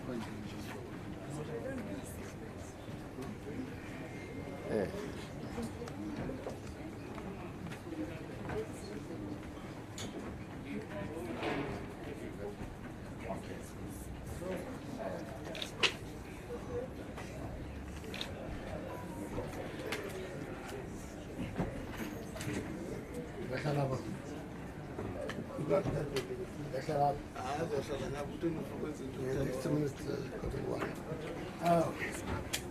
Oh,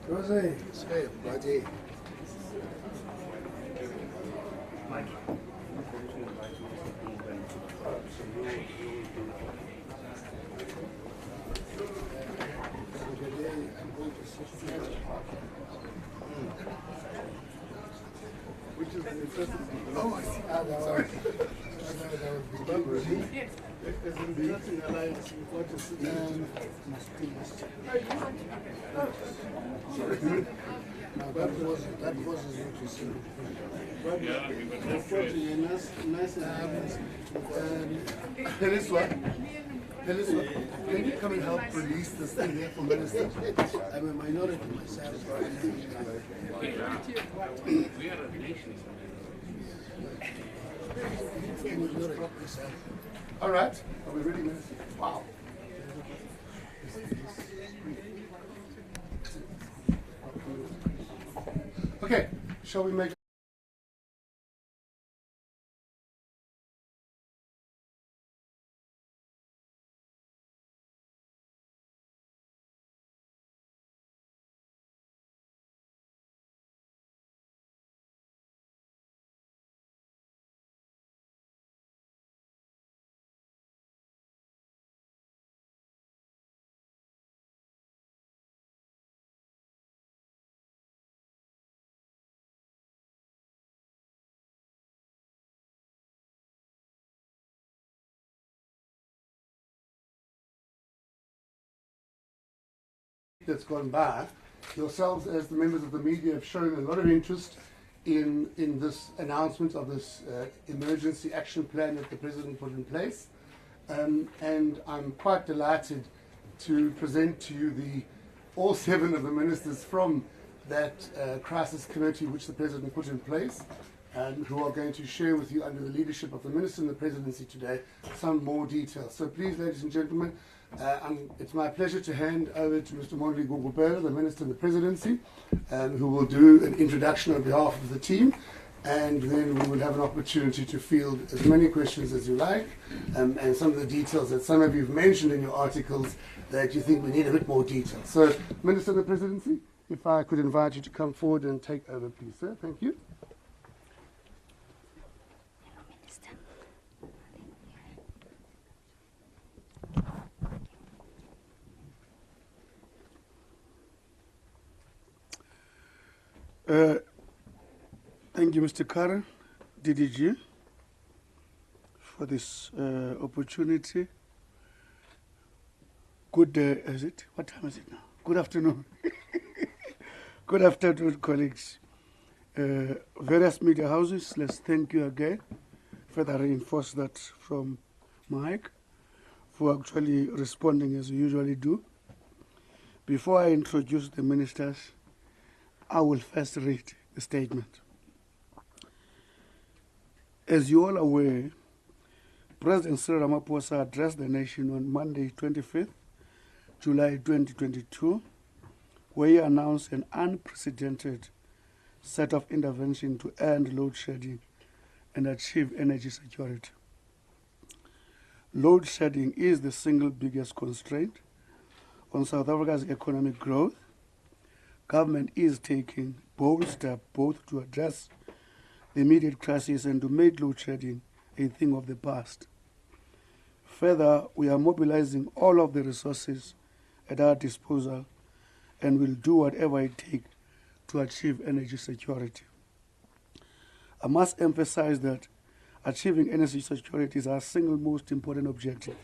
Rosie. Hey, buddy. Which is the first. Oh, I see. Sorry. As in the Latin Alliance, what is it? No, that was what you said. But nice Melissa, can you come and help release this thing here for ministers? I'm a minority myself. We are a nation. All right. Are we ready, Minister? Wow. Okay. Shall we make that's gone by, yourselves as the members of the media have shown a lot of interest in this announcement of this emergency action plan that the President put in place. And I'm quite delighted to present to you all 7 of the ministers from that crisis committee which the President put in place, who are going to share with you under the leadership of the Minister and the Presidency today some more details. So please, ladies and gentlemen, it's my pleasure to hand over to Mr. Mondli Gugubela, the Minister of the Presidency, who will do an introduction on behalf of the team, and then we will have an opportunity to field as many questions as you like, and some of the details that some of you have mentioned in your articles that you think we need a bit more detail. So, Minister of the Presidency, if I could invite you to come forward and take over, please, sir. Thank you. Thank you, Mr. Karen, DDG, for this opportunity. Good day, is it? What time is it now? Good afternoon. Good afternoon, colleagues. Various media houses, let's thank you again. Further reinforce that from Mike for actually responding as you usually do. Before I introduce the ministers, I will first read the statement. As you all are aware, President Cyril Ramaphosa addressed the nation on Monday, 25th July 2022, where he announced an unprecedented set of interventions to end load shedding and achieve energy security. Load shedding is the single biggest constraint on South Africa's economic growth. Government is taking bold steps both to address the immediate crisis and to make load shedding a thing of the past. Further, we are mobilizing all of the resources at our disposal and will do whatever it takes to achieve energy security. I must emphasize that achieving energy security is our single most important objective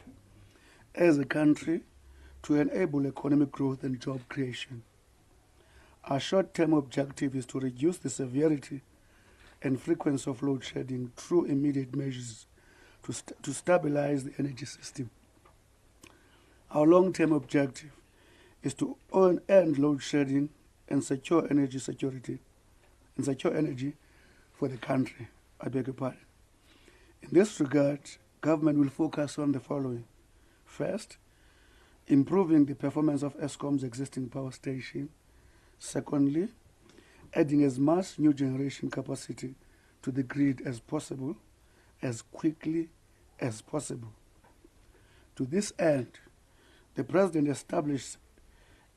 as a country to enable economic growth and job creation. Our short-term objective is to reduce the severity and frequency of load shedding through immediate measures to stabilize the energy system. Our long-term objective is to end load shedding and secure energy security and secure energy for the country. I beg your pardon. In this regard, government will focus on the following. First, improving the performance of Eskom's existing power station. Secondly, adding as much new generation capacity to the grid as possible, as quickly as possible. To this end, the President established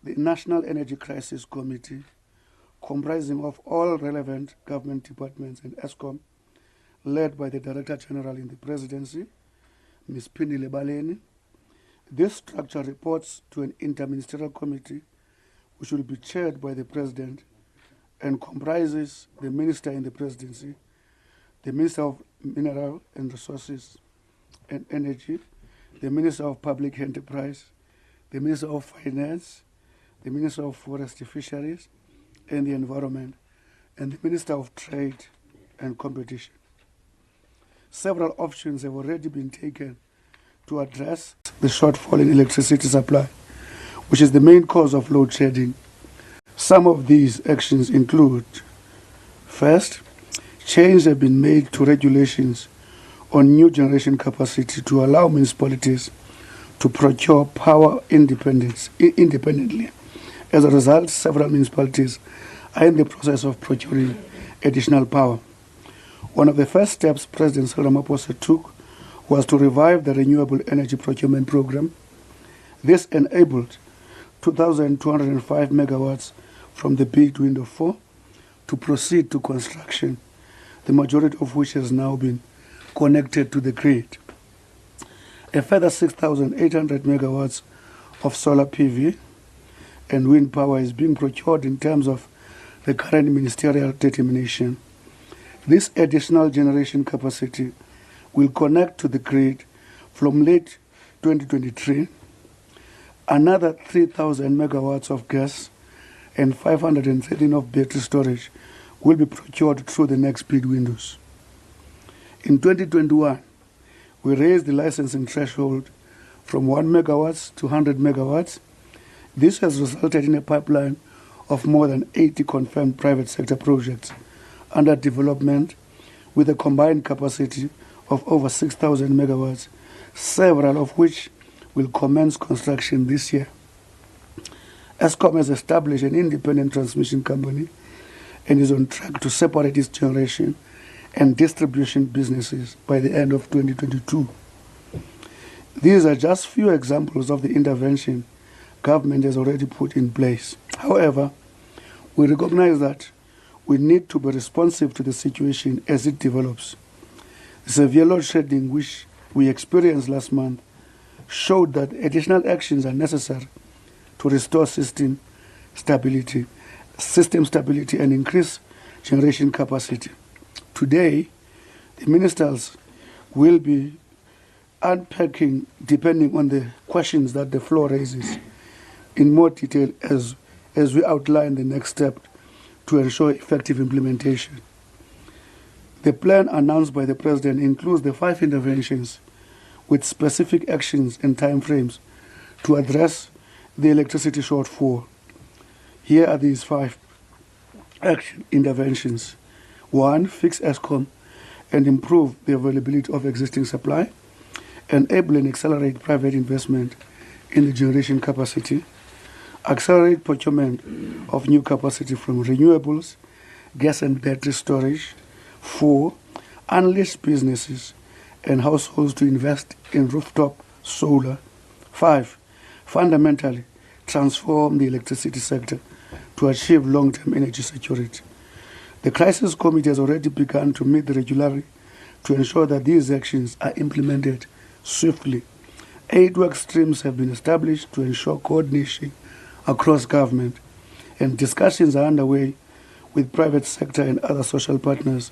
the National Energy Crisis Committee, comprising of all relevant government departments and Eskom, led by the Director General in the Presidency, Ms. Pindile Baleni. This structure reports to an interministerial committee which will be chaired by the President and comprises the Minister in the Presidency, the Minister of Mineral and Resources and Energy, the Minister of Public Enterprise, the Minister of Finance, the Minister of Forestry, Fisheries and the Environment, and the Minister of Trade and Competition. Several options have already been taken to address the shortfall in electricity supply, which is the main cause of load shedding. Some of these actions include: first, changes have been made to regulations on new generation capacity to allow municipalities to procure power independently. As a result, several municipalities are in the process of procuring additional power. One of the first steps President Cyril Ramaphosa took was to revive the Renewable Energy Procurement Program. This enabled 2,205 megawatts from the bid window 4 to proceed to construction, the majority of which has now been connected to the grid. A further 6,800 megawatts of solar PV and wind power is being procured in terms of the current ministerial determination. This additional generation capacity will connect to the grid from late 2023. Another 3,000 megawatts of gas and 513 of battery storage will be procured through the next bid windows. In 2021, we raised the licensing threshold from 1 megawatts to 100 megawatts. This has resulted in a pipeline of more than 80 confirmed private sector projects under development with a combined capacity of over 6,000 megawatts, several of which will commence construction this year. Eskom has established an independent transmission company and is on track to separate its generation and distribution businesses by the end of 2022. These are just few examples of the intervention government has already put in place. However, we recognize that we need to be responsive to the situation as it develops. The severe load shedding which we experienced last month showed that additional actions are necessary to restore system stability and increase generation capacity. Today, the ministers will be unpacking, depending on the questions that the floor raises, in more detail as we outline the next step to ensure effective implementation. The plan announced by the President includes the 5 interventions with specific actions and timeframes to address the electricity shortfall. Here are these 5 action interventions. 1, fix Eskom and improve the availability of existing supply, enable and accelerate private investment in the generation capacity, accelerate procurement of new capacity from renewables, gas and battery storage. 4, unleash businesses and households to invest in rooftop solar. 5, fundamentally transform the electricity sector to achieve long-term energy security. The Crisis Committee has already begun to meet regularly to ensure that these actions are implemented swiftly. 8 work streams have been established to ensure coordination across government, and discussions are underway with private sector and other social partners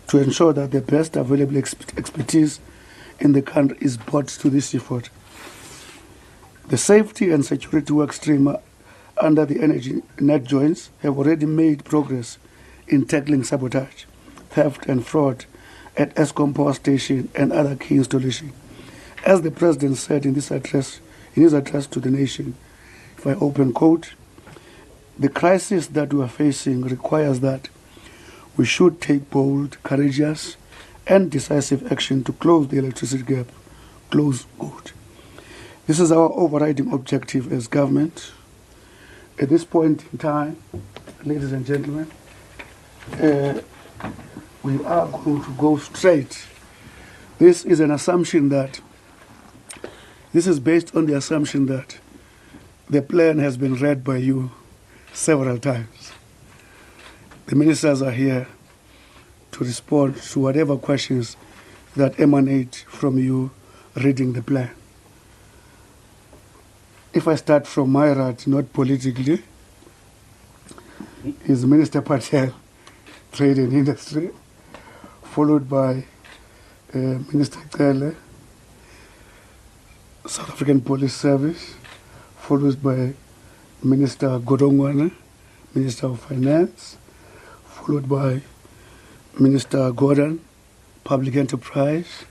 to ensure that the best available expertise in the country is brought to this effort. The safety and security work stream under the energy net joints have already made progress in tackling sabotage, theft and fraud at Eskom power station and other key installations. As the President said in his address to the nation, if I open quote, the crisis that we are facing requires that we should take bold, courageous, and decisive action to close the electricity gap, close quote. This is our overriding objective as government. At this point in time, ladies and gentlemen, we are going to go straight. This is based on the assumption that the plan has been read by you several times. The ministers are here to respond to whatever questions that emanate from you reading the plan. If I start from my right, not politically, is Minister Patel, Trade and Industry, followed by Minister Kele, South African Police Service, followed by Minister Godongwana, Minister of Finance, followed by Minister Gordon, Public Enterprise,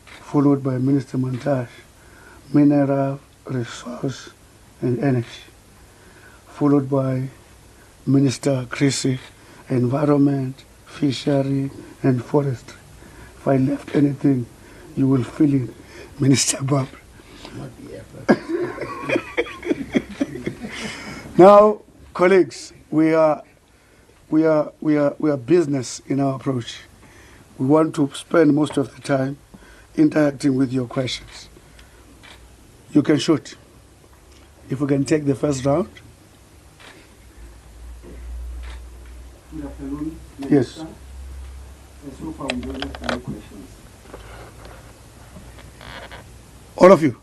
followed by Minister Montage, Mineral, Resource and Energy, followed by Minister Chrissy, Environment, Fishery and Forestry. If I left anything, you will fill in, Minister Bob. Now, colleagues, we are business in our approach. We want to spend most of the time interacting with your questions. You can shoot. If we can take the first round. Good afternoon. Yes. So far, we don't have any questions. All of you?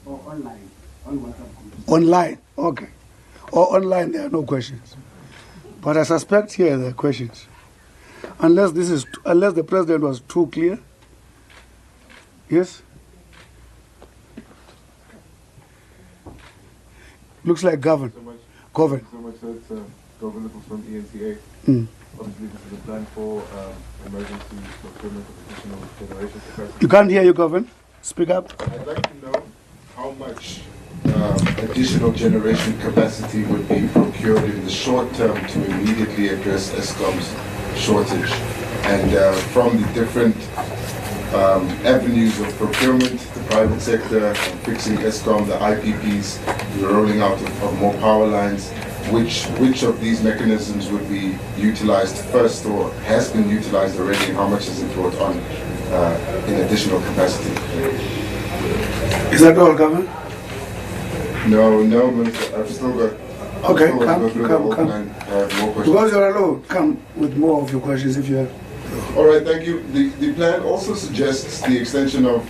Or online, on WhatsApp groups. Online, okay. Or online, there are no questions. But I suspect here there are questions. Unless the president was too clear. Yes? Looks like govern. Govern. So much that's Governor from ENCA. Obviously, this is a plan for emergency procurement of additional generation capacity. You can't hear you, govern. Speak up. I'd like to know how much additional generation capacity would be procured in the short term to immediately address ESCOM's shortage. And from the different avenues of procurement, the private sector, fixing ESCOM, the IPPs, the rolling out of more power lines, which of these mechanisms would be utilized first or has been utilized already, and how much is it brought on in additional capacity? Is that all, Governor? No, Minister, I've still got... Okay, come. More questions. Because you're alone, come with more of your questions if you have. All right, thank you. The plan also suggests the extension of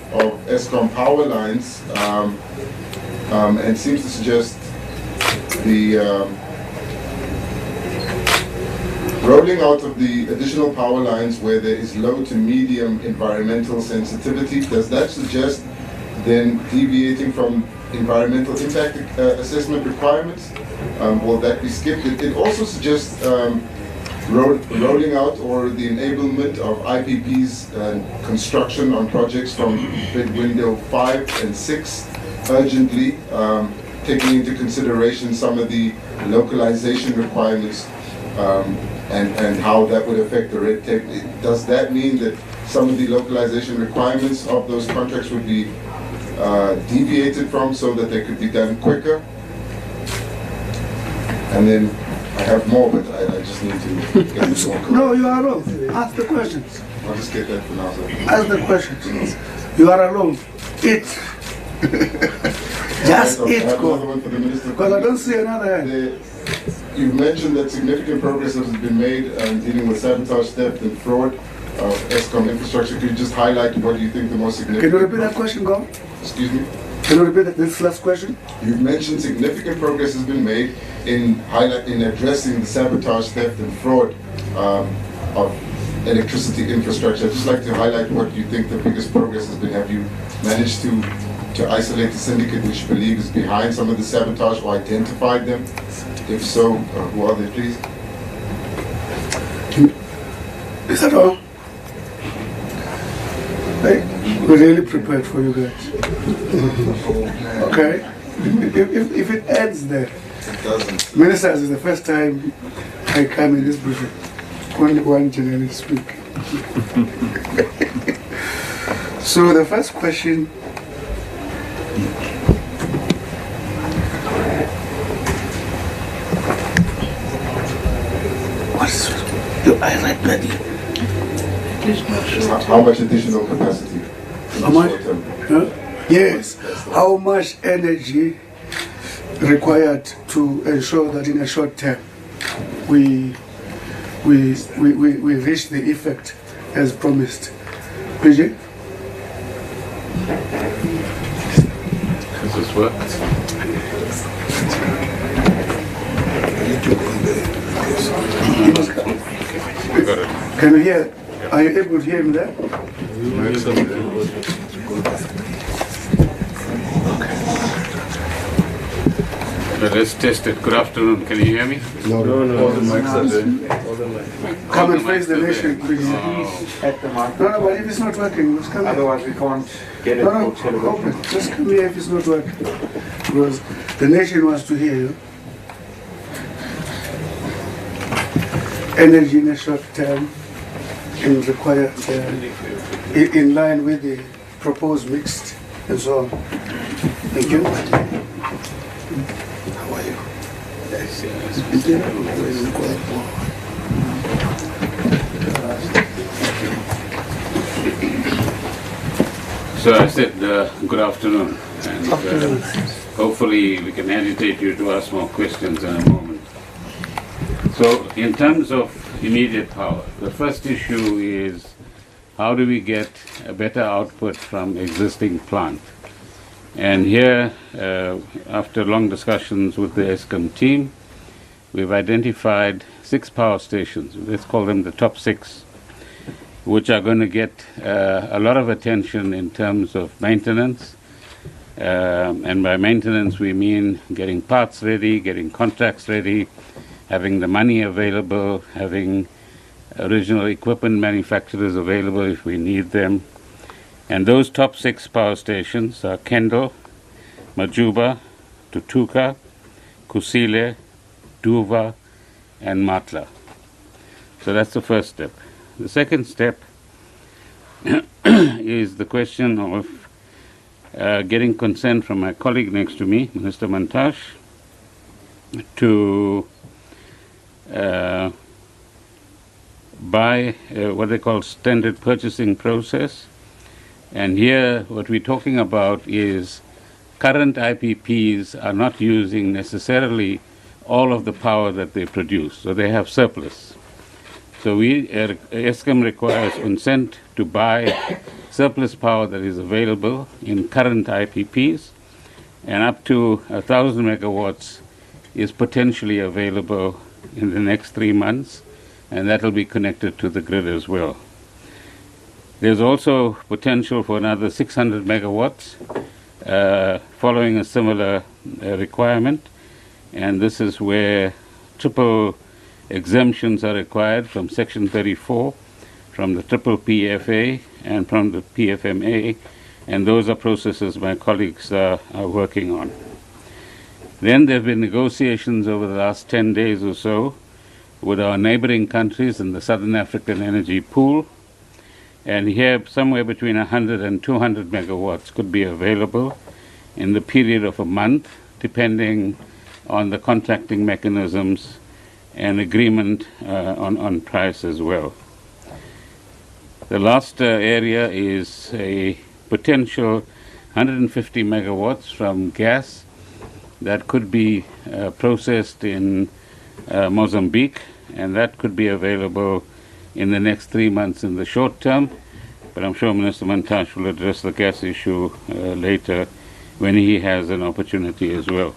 ESCOM power lines and seems to suggest the rolling out of the additional power lines where there is low to medium environmental sensitivity. Does that suggest then deviating from environmental impact assessment requirements? Will that be skipped? It also suggests rolling out or the enablement of IPPs construction on projects from bid window 5 and 6 urgently, taking into consideration some of the localization requirements and how that would affect the red tape. Does that mean that some of the localization requirements of those contracts would be deviated from so that they could be done quicker? And then I have more, but I just need to get some more. No, you are alone. Ask the questions. I'll just get that for now, sir. Ask the questions. You are alone. Eat. Just I eat, have go. another one for the minister. Because I don't see another hand. You've mentioned that significant progress has been made dealing with sabotage, theft, and fraud of ESCOM infrastructure. Could you just highlight what you think the most significant... Can you repeat that question, Go? Excuse me? Can you repeat this last question? You've mentioned significant progress has been made in addressing the sabotage, theft, and fraud of electricity infrastructure. I'd just like to highlight what you think the biggest progress has been. Have you managed to isolate the syndicate which you believe is behind some of the sabotage or identified them? If so, who are they, please? Is that all? Hey, we're really prepared for you guys. Okay. if it ends there, It doesn't. Minister, this is the first time I come in this briefing. Only one generally speak. So the first question. What's your eyesight ready? How much additional capacity? How much? Short-term. Huh? Yes. How much energy required to ensure that in a short term we reach the effect as promised? PJ? Does this work? Got it. Can you hear? Are you able to hear me there? Let's test it. Good afternoon. Can you hear me? All the mics are there. Come and face the nation, please. At the mark. No, but if it's not working, just come here. Otherwise we can't get it. No, open. Just come here if it's not working. Because the nation wants to hear you. Energy in a short term and required in line with the proposed mixed and so on. Thank you. How are you? So I said good afternoon. And, hopefully we can agitate you to ask more questions in a moment. So in terms of immediate power, the first issue is how do we get a better output from existing plant? And here, after long discussions with the ESCOM team, we've identified 6 power stations, let's call them the top 6, which are going to get a lot of attention in terms of maintenance. And by maintenance we mean getting parts ready, getting contracts ready, having the money available, having original equipment manufacturers available if we need them. And those top 6 power stations are Kendal, Majuba, Tutuka, Kusile, Duva, and Matla. So that's the first step. The second step is the question of getting consent from my colleague next to me, Minister Mantash, to buy what they call standard purchasing process. And here what we're talking about is current IPPs are not using necessarily all of the power that they produce, so they have surplus. So ESCOM requires consent to buy surplus power that is available in current IPPs, and up to 1,000 megawatts is potentially available in the next 3 months, and that will be connected to the grid as well. There's also potential for another 600 megawatts following a similar requirement, and this is where triple exemptions are required from Section 34, from the triple PFA and from the PFMA, and those are processes my colleagues are working on. Then there have been negotiations over the last 10 days or so with our neighboring countries in the Southern African Energy Pool, and here somewhere between 100 and 200 megawatts could be available in the period of a month, depending on the contracting mechanisms and agreement on price as well. The last area is a potential 150 megawatts from gas that could be processed in Mozambique, and that could be available in the next 3 months in the short term, but I'm sure Minister Mantash will address the gas issue later when he has an opportunity as well.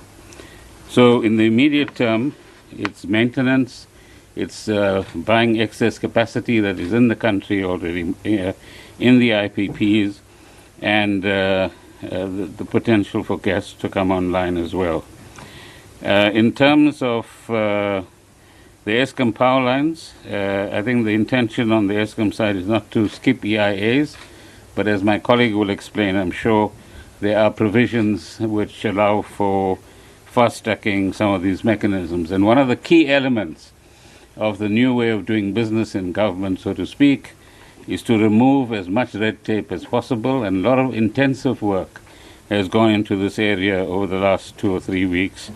So in the immediate term, it's maintenance, it's buying excess capacity that is in the country already in the IPPs, and the potential for gas to come online as well. In terms of the ESCOM power lines, I think the intention on the ESCOM side is not to skip EIAs, but as my colleague will explain, I'm sure there are provisions which allow for fast-tracking some of these mechanisms. And one of the key elements of the new way of doing business in government, so to speak, is to remove as much red tape as possible, and a lot of intensive work has gone into this area over the last 2 or 3 weeks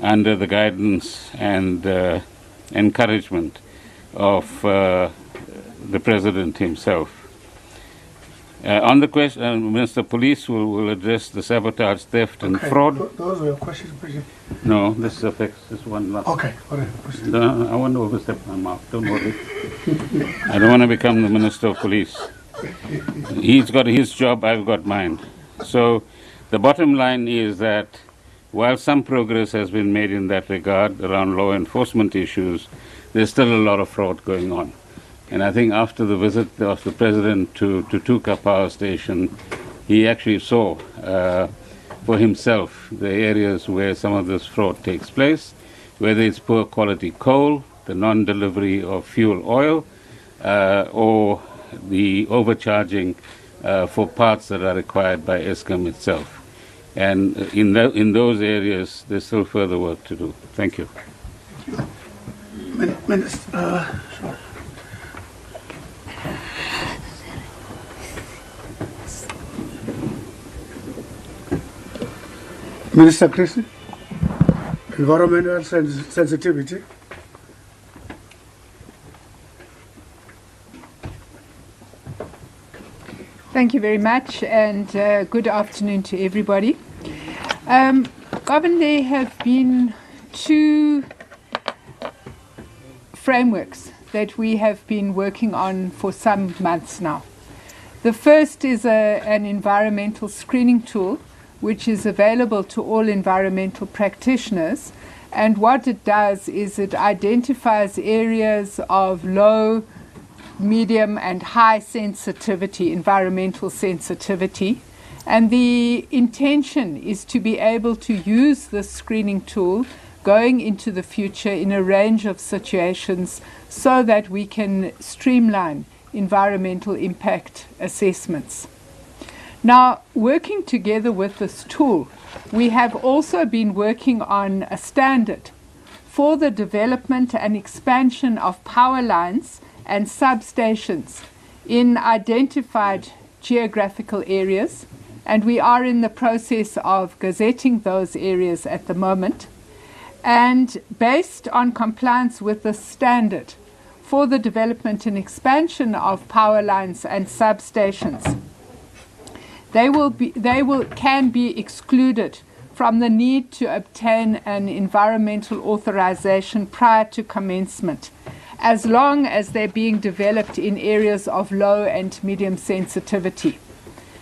under the guidance and encouragement of the President himself. On the question, Minister, Police will address the sabotage, theft and fraud. Those were your questions, President. No, this affects this one. Okay, all right. No, I want to overstep my mouth. Don't worry. I don't want to become the Minister of Police. He's got his job, I've got mine. So the bottom line is that while some progress has been made in that regard around law enforcement issues, there's still a lot of fraud going on. And I think after the visit of the President to Tuka Power Station, he actually saw for himself the areas where some of this fraud takes place, whether it's poor quality coal, the non-delivery of fuel oil, or the overcharging for parts that are required by Eskom itself. And in those areas, there's still further work to do. Thank you. Minister, Minister Christie, environmental sensitivity. Thank you very much, and good afternoon to everybody. Governor, there have been 2 frameworks that we have been working on for some months now. The first is an environmental screening tool, which is available to all environmental practitioners. And what it does is it identifies areas of low, medium, and high sensitivity, environmental sensitivity. And the intention is to be able to use this screening tool going into the future in a range of situations so that we can streamline environmental impact assessments. Now, working together with this tool, we have also been working on a standard for the development and expansion of power lines and substations in identified geographical areas, and we are in the process of gazetting those areas at the moment. And based on compliance with the standard for the development and expansion of power lines and substations, they can be excluded from the need to obtain an environmental authorization prior to commencement, as long as they're being developed in areas of low and medium sensitivity.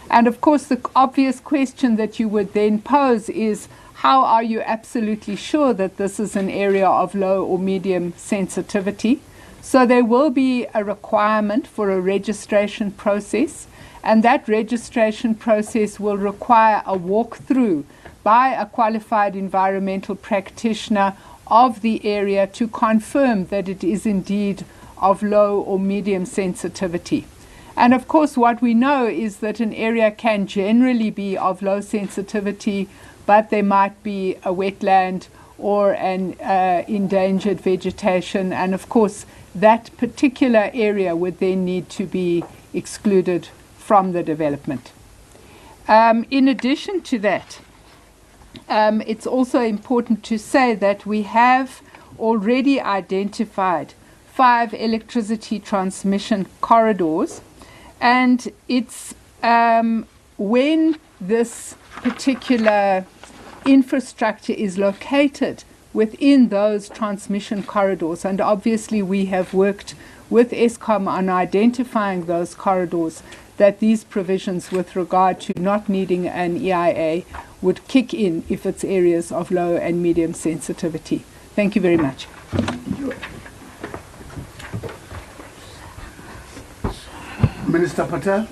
And of course, the obvious question that you would then pose is, how are you absolutely sure that this is an area of low or medium sensitivity? So there will be a requirement for a registration process, and that registration process will require a walkthrough by a qualified environmental practitioner of the area to confirm that it is indeed of low or medium sensitivity. And of course, what we know is that an area can generally be of low sensitivity, but there might be a wetland or an endangered vegetation, and of course that particular area would then need to be excluded from the development. In addition to that, it's also important to say that we have already identified 5 electricity transmission corridors, and it's when this particular infrastructure is located within those transmission corridors, and obviously we have worked with Eskom on identifying those corridors, that these provisions with regard to not needing an EIA would kick in if it's areas of low and medium sensitivity. Thank you very much. Minister Patel.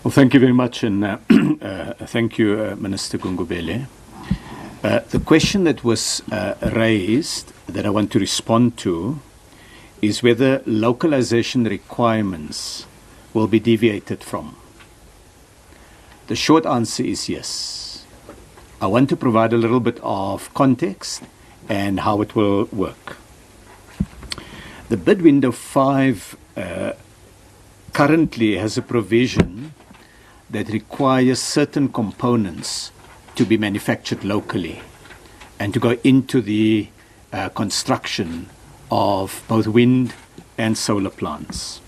Well, thank you very much, and thank you, Minister Gungubele. The question that was raised that I want to respond to is whether localization requirements will be deviated from. The short answer is yes. I want to provide a little bit of context and how it will work. The bid window 5 currently has a provision that requires certain components to be manufactured locally and to go into the construction of both wind and solar plants.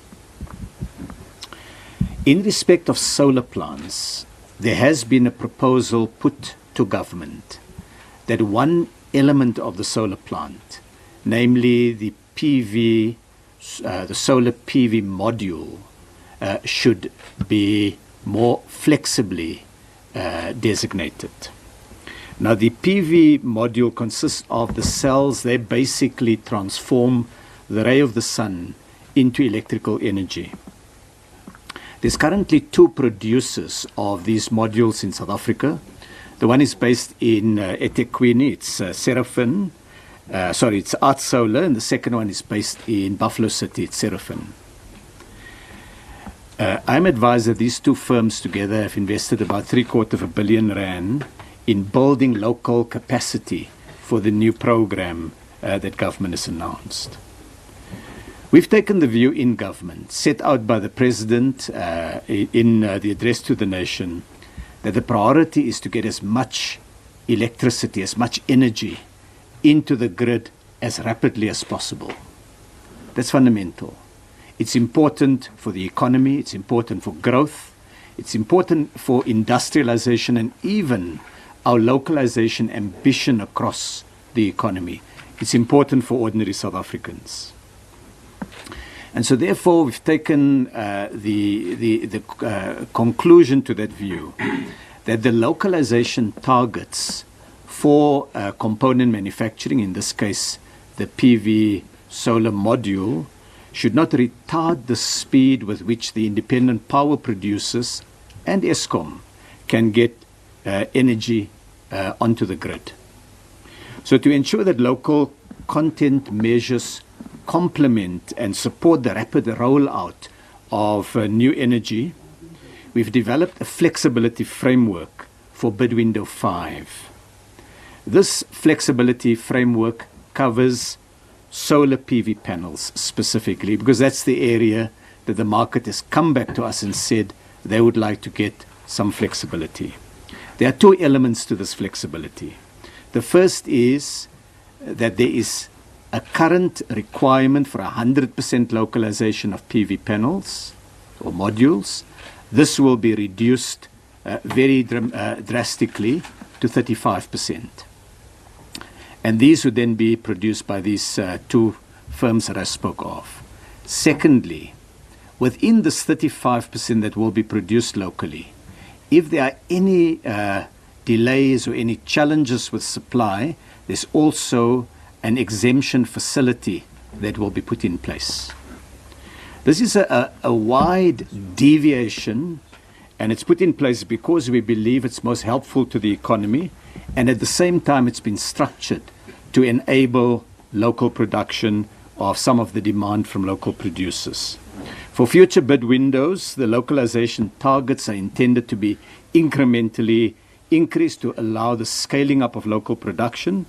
In respect of solar plants, there has been a proposal put to government that one element of the solar plant, namely the PV, the solar PV module, should be more flexibly designated. Now, the PV module consists of the cells. They basically transform the ray of the sun into electrical energy. There's currently 2 producers of these modules in South Africa. The one is based in eThekwini, it's Seraphim. It's Art Solar, and the second one is based in Buffalo City, it's Seraphim. I'm advised that these 2 firms together have invested about R750 million in building local capacity for the new program that government has announced. We've taken the view in government, set out by the President in the address to the nation, that the priority is to get as much electricity, as much energy into the grid as rapidly as possible. That's fundamental. It's important for the economy, it's important for growth, it's important for industrialization and even our localization ambition across the economy. It's important for ordinary South Africans. And so therefore we've taken the conclusion to that view that the localization targets for component manufacturing, in this case the PV solar module, should not retard the speed with which the independent power producers and Eskom can get energy onto the grid. So to ensure that local content measures complement and support the rapid rollout of new energy, we've developed a flexibility framework for bid window 5. This flexibility framework covers solar PV panels specifically, because that's the area that the market has come back to us and said they would like to get some flexibility. There are 2 elements to this flexibility. The first is that there is a current requirement for 100% localization of PV panels or modules. This will be reduced very drastically to 35%. And these would then be produced by these 2 firms that I spoke of. Secondly, within this 35% that will be produced locally, if there are any delays or any challenges with supply, there's also an exemption facility that will be put in place. This is a wide deviation, and it's put in place because we believe it's most helpful to the economy, and at the same time it's been structured to enable local production of some of the demand from local producers. For future bid windows, the localization targets are intended to be incrementally increased to allow the scaling up of local production,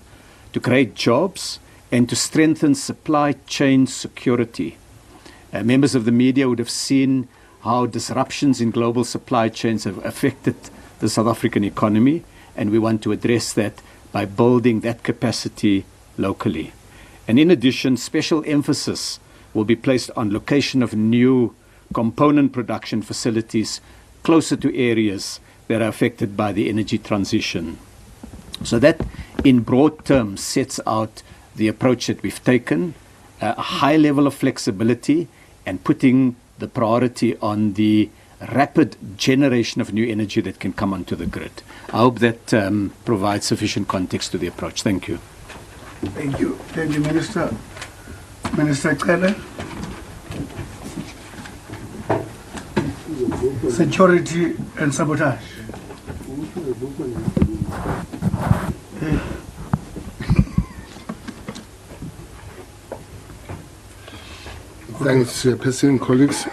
to create jobs, and to strengthen supply chain security. Members of the media would have seen how disruptions in global supply chains have affected the South African economy, and we want to address that by building that capacity locally. And in addition, special emphasis will be placed on location of new component production facilities closer to areas that are affected by the energy transition. So that, in broad terms, sets out the approach that we've taken, a high level of flexibility and putting the priority on the rapid generation of new energy that can come onto the grid. I hope that provides sufficient context to the approach. Thank you. Thank you. Thank you, Minister. Minister Cele. security and sabotage. Thanks, President, colleagues.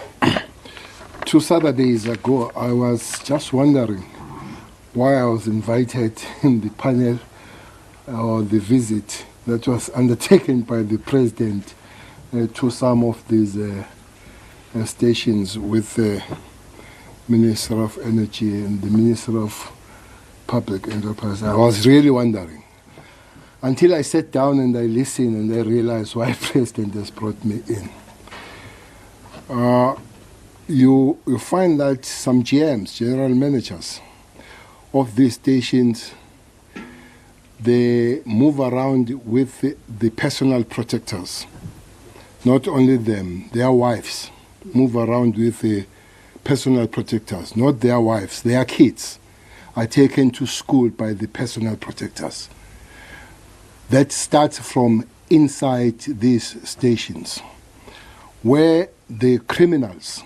2 Saturdays ago, I was just wondering why I was invited in the panel or the visit that was undertaken by the President to some of these stations with the Minister of Energy and the Minister of Public Enterprise. I was really wondering until I sat down and I listened and I realized why President has brought me in. You find that some GMs, general managers of these stations, they move around with the personal protectors. Not only them, their wives move around with the personal protectors. Not their wives, their kids are taken to school by the personal protectors. That starts from inside these stations, where the criminals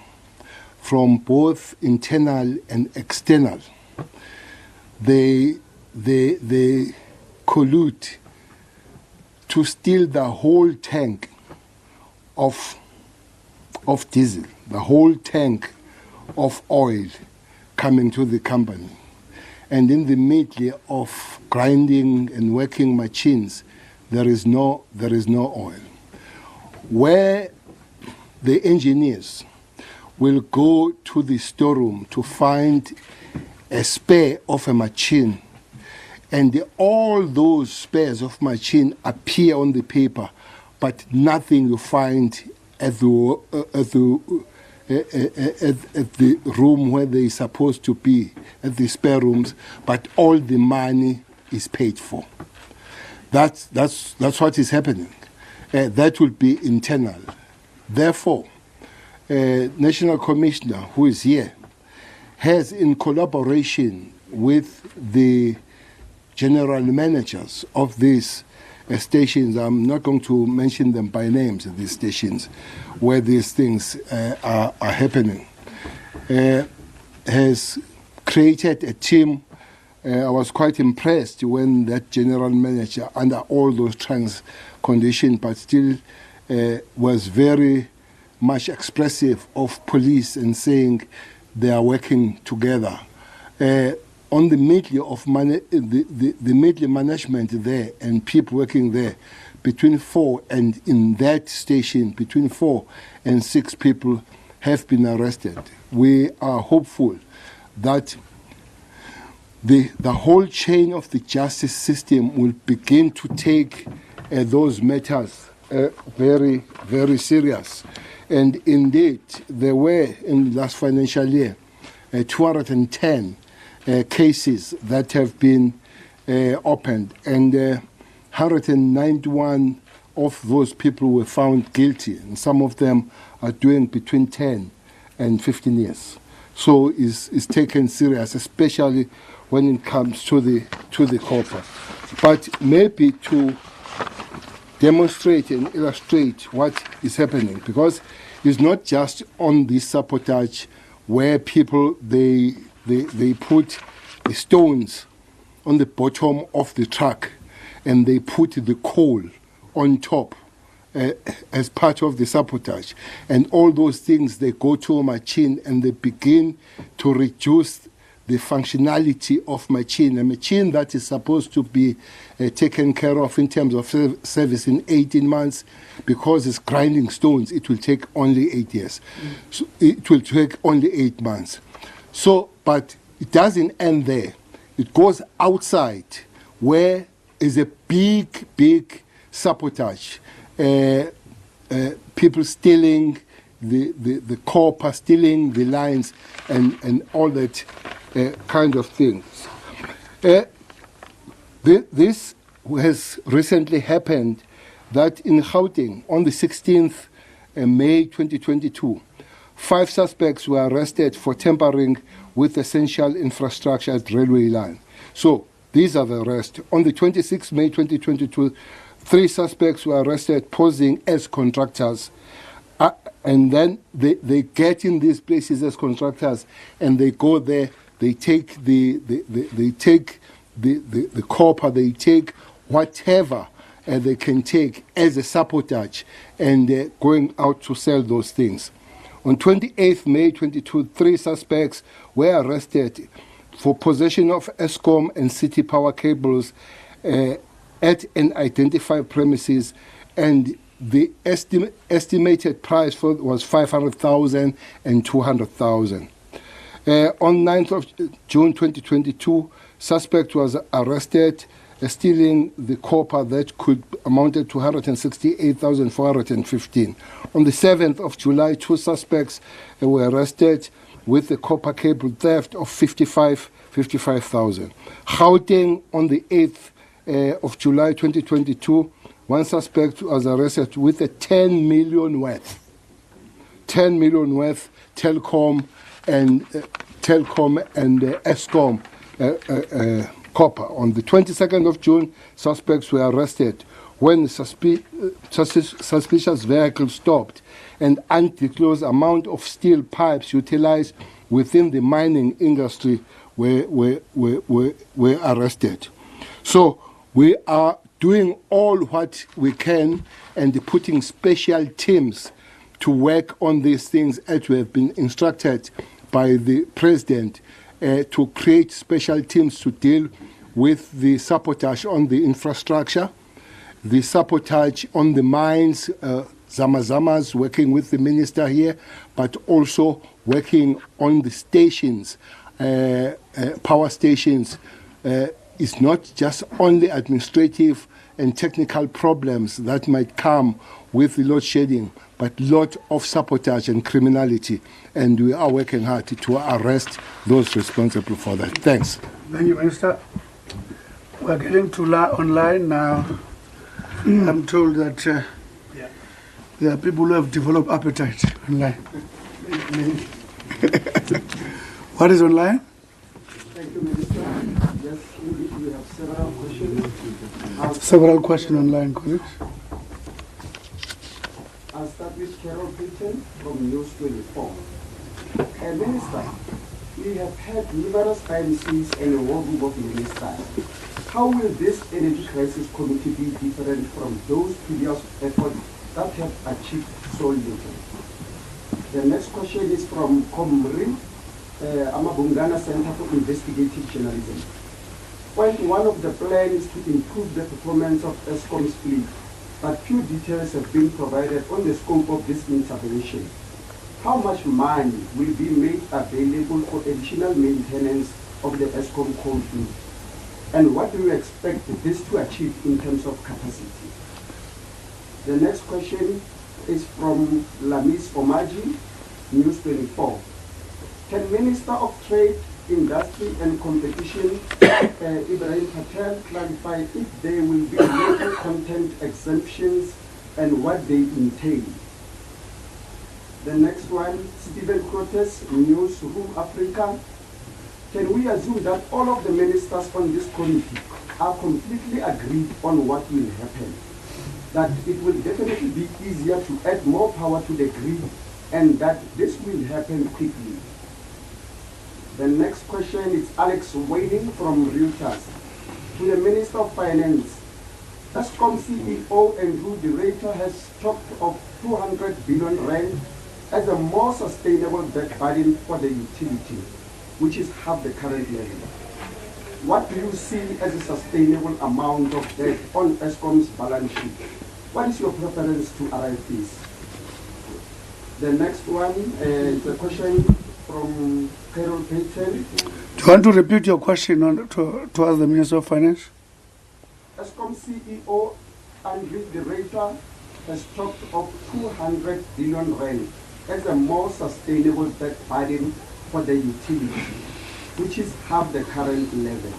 from both internal and external, they collude to steal the whole tank of diesel, the whole tank of oil coming to the company. And in the middle of grinding and working machines, there is no oil. Where the engineers will go to the storeroom to find a spare of a machine, and all those spares of machine appear on the paper, but nothing you find at the room where they are supposed to be, at the spare rooms, but all the money is paid for. That's what is happening. That will be internal. Therefore, National Commissioner, who is here, has, in collaboration with the general managers of these stations, I'm not going to mention them by names, these stations, where these things are happening, has created a team. I was quite impressed when that general manager, under all those trans conditions, but still was very much expressive of police and saying they are working together. On the middle of the middle management there and people working there, between 4 and in that station, between 4 and 6 people have been arrested. We are hopeful that the whole chain of the justice system will begin to take those matters very, very serious. And indeed, there were, in the last financial year, 210 cases that have been opened, and 191 of those people were found guilty, and some of them are doing between 10 and 15 years. So it's taken serious, especially when it comes to the copper. But maybe to demonstrate and illustrate what is happening, because it's not just on this sabotage where people they put the stones on the bottom of the truck and they put the coal on top as part of the sabotage, and all those things, they go to a machine and they begin to reduce the functionality of a machine that is supposed to be taken care of in terms of service in 18 months, because it's grinding stones, it will take only 8 years. So it will take only 8 months. So, but it doesn't end there. It goes outside where is a big sabotage. People stealing the copper, stealing the lines, and all that kind of things. This has recently happened, that in Gauteng, on the 16th May 2022, 5 suspects were arrested for tampering with essential infrastructure at railway line. So these are the arrests. On the 26th May 2022, 3 suspects were arrested posing as contractors And then they get in these places as contractors, and they go there. They take the copper. They take whatever they can take as a sabotage, and going out to sell those things. On 28th May 22, 3 suspects were arrested for possession of Eskom and city power cables at an identified premises, and the estimated price for was 500,000 and 200,000. On 9th of June 2022, suspect was arrested stealing the copper that could amounted to 168,415. On the 7th of July, 2 suspects were arrested with the copper cable theft of 55,000. Gauteng, on the 8th of July 2022, 1 suspect was arrested with a 10 million worth Telkom and Eskom copper. On the 22nd of June, suspects were arrested when suspicious vehicles stopped and undisclosed amount of steel pipes utilized within the mining industry were arrested. So we are doing all what we can and putting special teams to work on these things as we have been instructed by the President to create special teams to deal with the sabotage on the infrastructure, the sabotage on the mines, Zamazamas working with the minister here, but also working on the stations, power stations. It's not just only administrative and technical problems that might come with the load shedding, but lot of sabotage and criminality, and we are working hard to arrest those responsible for that. Thanks. Thank you, Minister. We're getting to online now. I'm told that there are people who have developed appetite online. What is online? Thank you, Minister. Yes, we have several questions. Several questions online, colleagues. I'll start with Carol Payton from News 24. Minister, we have had numerous IMCs and a war group of ministers. How will this energy crisis committee be different from those previous efforts that have achieved so little? The next question is from Comrin, Amabungana Center for Investigative Journalism. While one of the plans is to improve the performance of Eskom's fleet, but few details have been provided on the scope of this intervention. How much money will be made available for additional maintenance of the Eskom coal fleet? And what do you expect this to achieve in terms of capacity? The next question is from Lamis Omaji, News 24. Can Minister of Trade, Industry and Competition, Ibrahim Patel, clarify if there will be local content exemptions and what they entail? The next one, Stephen Crotes, Newsroom Africa. Can we assume that all of the ministers on this committee are completely agreed on what will happen? That it will definitely be easier to add more power to the grid and that this will happen quickly? The next question is Alex Wading from Reuters. To the Minister of Finance, Eskom CEO Andrew De Ruyter has talked of 200 billion rand as a more sustainable debt burden for the utility, which is half the current level. What do you see as a sustainable amount of debt on Eskom's balance sheet? What is your preference to arrive at this? The next one is a question from Carol Payton. Do you want to repeat your question to ask the Minister of Finance? Eskom CEO Andrew De Ruyter has talked of 200 billion rand as a more sustainable debt burden for the utility, which is half the current level.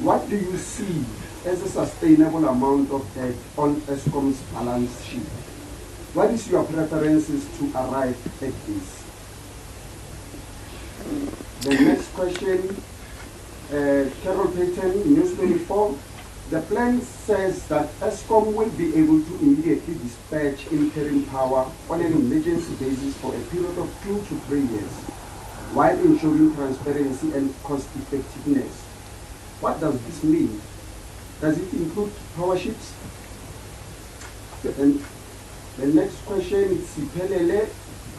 What do you see as a sustainable amount of debt on Eskom's balance sheet? What is your preferences to arrive at this? The next question, Carol Payton, News 24. The plan says that ESCOM will be able to immediately dispatch interim power on an emergency basis for a period of 2 to 3 years, while ensuring transparency and cost effectiveness. What does this mean? Does it include power ships? And the next question is Siphelele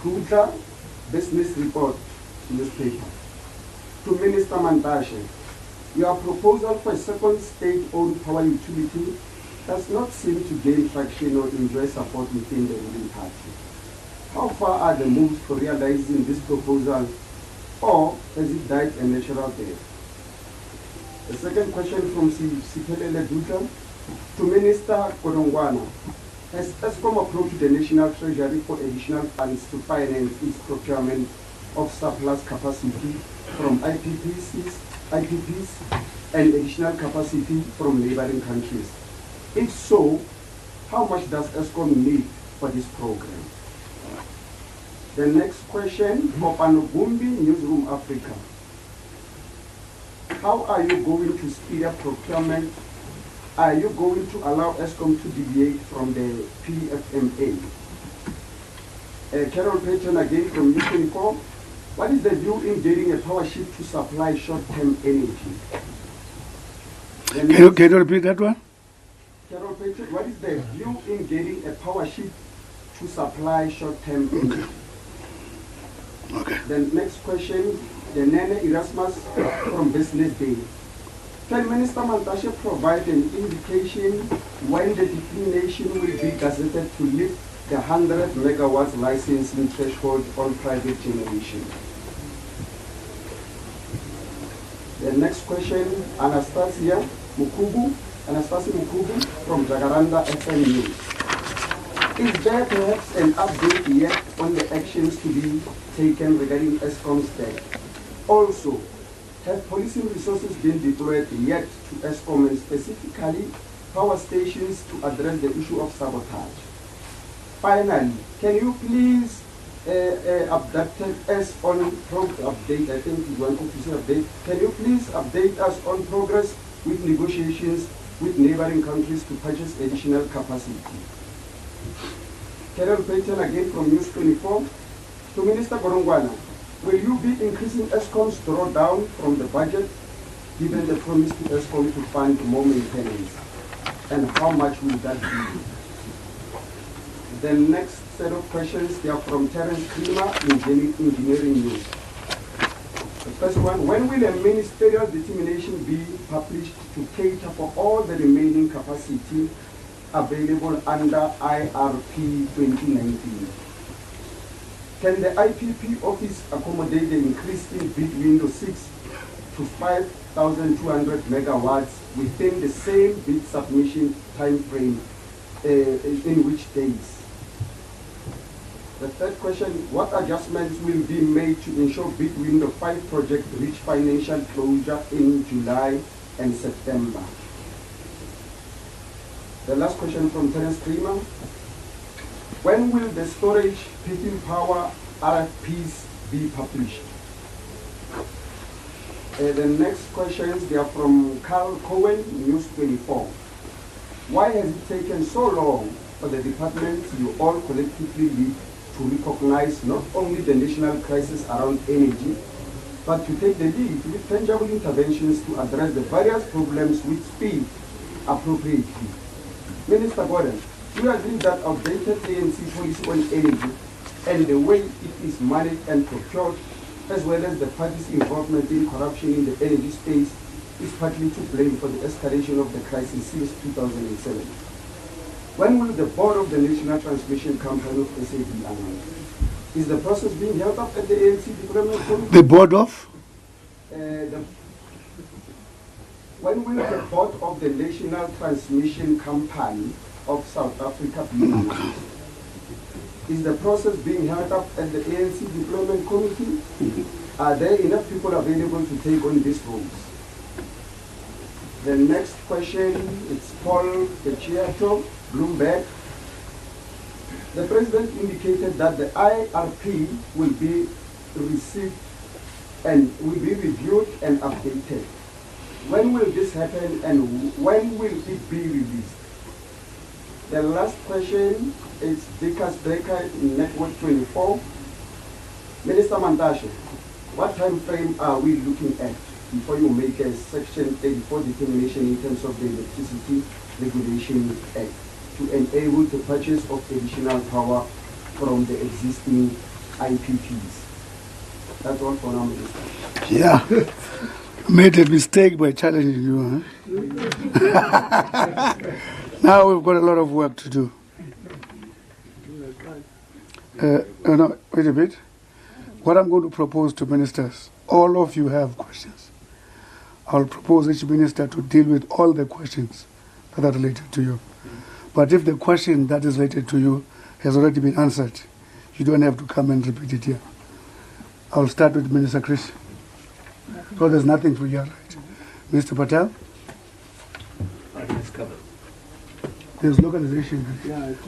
Kudla, Business Report newspaper. To Minister Mantashe, your proposal for a second state-owned power utility does not seem to gain traction or enjoy support within the ruling party. How far are the moves for realizing this proposal, or has it died a natural death? The second question from Siphelele Kudla to Minister Kodongwana. Has ESCOM approached the National Treasury for additional funds to finance its procurement of surplus capacity from IPPs and additional capacity from neighboring countries? If so, how much does ESCOM need for this program? The next question, Opanogumbi, Newsroom Africa. How are you going to speed up procurement? Are you going to allow ESCOM to deviate from the PFMA? Carol Payton again from News 24. What is the view in getting a power ship to supply short-term energy? Can you repeat that one? Carol Payton, what is the view in getting a power ship to supply short-term energy? Okay. The next question, the Nene Erasmus from Business Day. Can Minister Mantashe provide an indication when the declination will be gazetted to lift the 100 megawatts licensing threshold on private generation? The next question, Anastasia Mukubu from Jacaranda FM News. Is there perhaps an update yet on the actions to be taken regarding ESCOM's debt? Also, have policing resources been deployed yet to ESCOM and specifically power stations to address the issue of sabotage? Finally, can you please update us on update? I think you wanted to say update. Can you please update us on progress with negotiations with neighboring countries to purchase additional capacity? Carol Payton again from News 24. To Minister Gorongwana, will you be increasing ESCOM's drawdown from the budget, given the promise to ESCOM to fund more maintenance? And how much will that be? The next set of questions, they are from Terence Klima, Engineering News. The first one, when will a ministerial determination be published to cater for all the remaining capacity available under IRP 2019? Can the IPP office accommodate the increase in bid window 6 to 5,200 megawatts within the same bid submission time frame? In which days? The third question, what adjustments will be made to ensure bid window 5 projects reach financial closure in July and September? The last question from Terence Klima. When will the storage peaking power RFPs be published? The next questions, they are from Carl Cohen, News 24. Why has it taken so long for the departments you all collectively lead to recognize not only the national crisis around energy, but to take the lead with tangible interventions to address the various problems with speed appropriately? Minister Gordon, do you agree that outdated ANC policy on energy and the way it is managed and procured, as well as the party's involvement in corruption in the energy space, is partly to blame for the escalation of the crisis since 2007? When will the board of the National Transmission Company of SAB announce? Is the process being held up at the ANC Development Committee? The board of? When will the board of the National Transmission Company of South Africa be announced? Is the process being held up at the ANC Deployment Committee? Are there enough people available to take on these roles? The next question, it's Paul Pechiato, Bloomberg. The President indicated that the IRP will be received and will be reviewed and updated. When will this happen and when will it be released? The last question is Vikas Breaker in Network 24. Minister Mantashe, what time frame are we looking at before you make a Section 84 determination in terms of the Electricity Regulation Act to enable the purchase of additional power from the existing IPPs? That's all for now, Minister. Yeah. Made a mistake by challenging you, huh? Now we've got a lot of work to do. No, wait a bit. What I'm going to propose to ministers, all of you have questions. I'll propose each minister to deal with all the questions that are related to you. But if the question that is related to you has already been answered, you don't have to come and repeat it here. I'll start with Minister Chris. So there's nothing for you, right? Mr. Patel? It's covered. There's localization.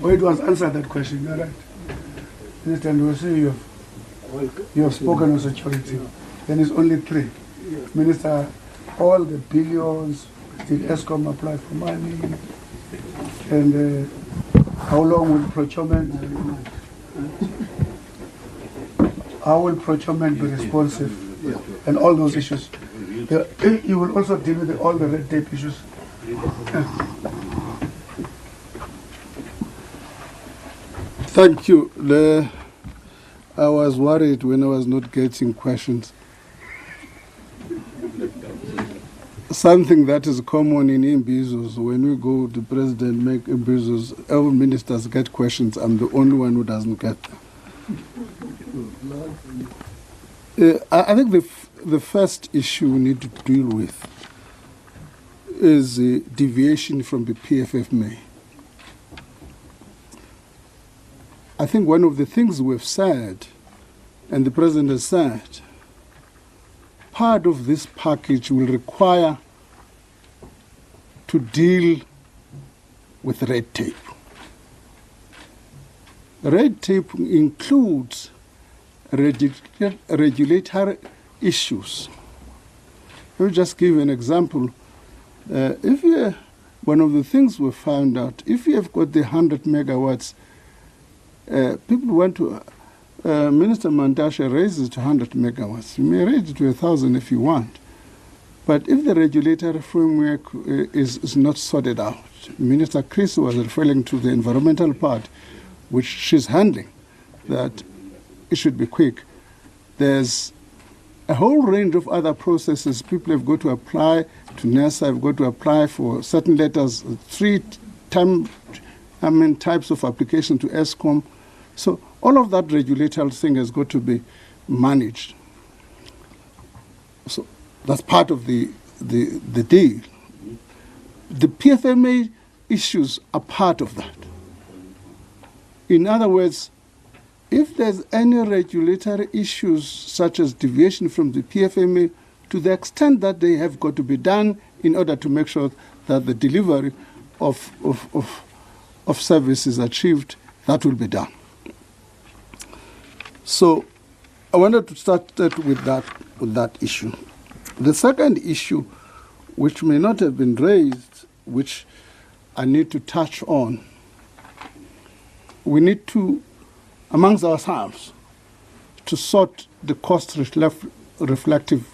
Oh, it was answered that question, you're right. Minister Ndosi, you have spoken on security. Then it's only 3. Minister, all the billions, did ESCOM apply for money? And how long will procurement be responsive? And all those issues. You will also deal with all the red tape issues. Thank you. I was worried when I was not getting questions. Something that is common in imbizos, when we go to president make imbizos, all ministers get questions. I'm the only one who doesn't get them. I think the first issue we need to deal with is the deviation from the PFMA. I think one of the things we've said, and the President has said, part of this package will require to deal with red tape. Red tape includes regulatory issues. I'll just give you an example. One of the things we found out, if you have got the 100 megawatts, people want to, Minister Mantashe raises it to 100 megawatts. You may raise it to 1,000 if you want. But if the regulatory framework is not sorted out, Minister Chris was referring to the environmental part, which she's handling, that it should be quick. There's a whole range of other processes. People have got to apply to NESA, have got to apply for certain letters, 3 types of application to ESCOM. So all of that regulatory thing has got to be managed. So that's part of the deal. The PFMA issues are part of that. In other words, if there's any regulatory issues such as deviation from the PFMA, to the extent that they have got to be done in order to make sure that the delivery of service is achieved, that will be done. So I wanted to start with that issue. The second issue, which may not have been raised, which I need to touch on, we need to, amongst ourselves, to sort the cost-reflective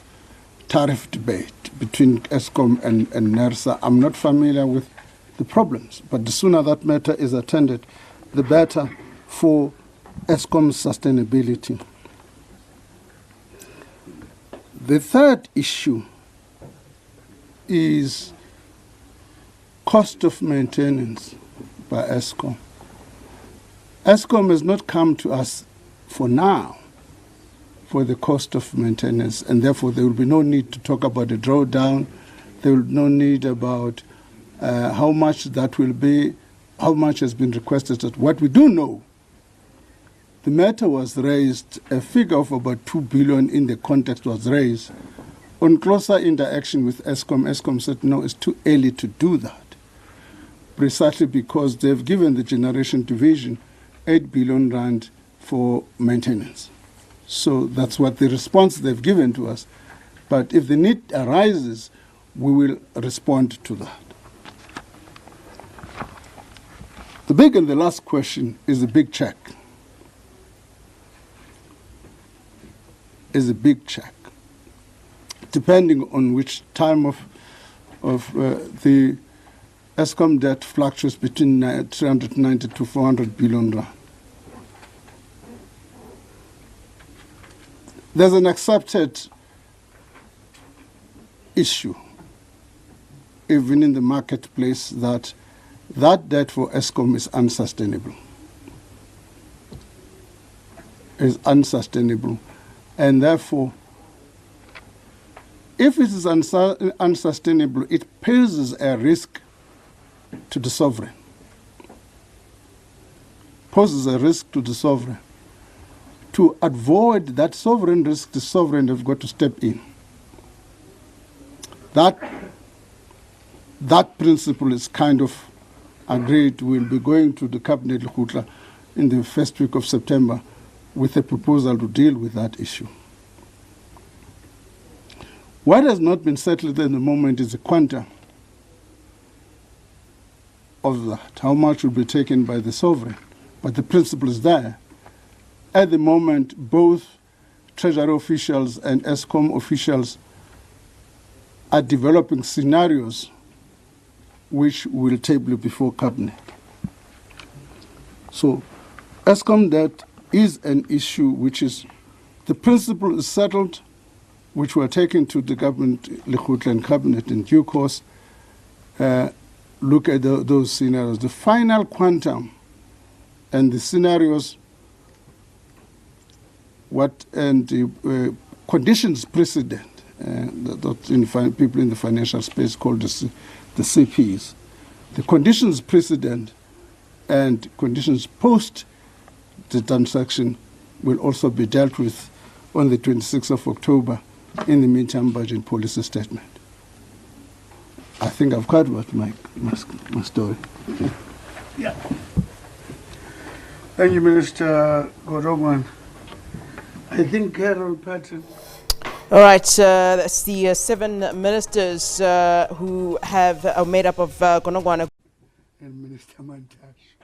tariff debate between ESCOM and NERSA. I'm not familiar with the problems, but the sooner that matter is attended, the better for ESCOM's sustainability. The third issue is cost of maintenance by ESCOM. ESCOM has not come to us for now for the cost of maintenance, and therefore there will be no need to talk about a drawdown. There will be no need about how much that will be, how much has been requested. What we do know, the matter was raised, a figure of about 2 billion in the context was raised. On closer interaction with ESCOM, ESCOM said, no, it's too early to do that, precisely because they've given the generation division 8 billion rand for maintenance. So that's what the response they've given to us. But if the need arises, we will respond to that. The big and the last question is the big check. Is a big check, depending on which time of the Eskom debt fluctuates between 390 to 400 billion rand. There's an accepted issue, even in the marketplace, that debt for Eskom is unsustainable. Is unsustainable. And therefore, if it is unsustainable, it poses a risk to the sovereign. Poses a risk to the sovereign. To avoid that sovereign risk, the sovereign have got to step in. That principle is kind of agreed. We'll be going to the Cabinet Lekgotla in the first week of September with a proposal to deal with that issue. What has not been settled at the moment is the quantum of that, how much will be taken by the sovereign. But the principle is there. At the moment, both Treasury officials and Eskom officials are developing scenarios which will table before Cabinet. So Eskom debt is an issue which is, the principle is settled, which were taken to the government, Lekgotla and Cabinet in due course. Look at those scenarios. The final quantum and the scenarios, and the conditions precedent, that people in the financial space call the CPs, the conditions precedent and conditions post the transaction will also be dealt with on the 26th of October in the midterm budget policy statement. I think I've covered my story. Yeah. Thank you, Minister Godongwana. I think Carol Patton. All right, that's the 7 ministers who are made up of Godongwana. And Minister Mantashe.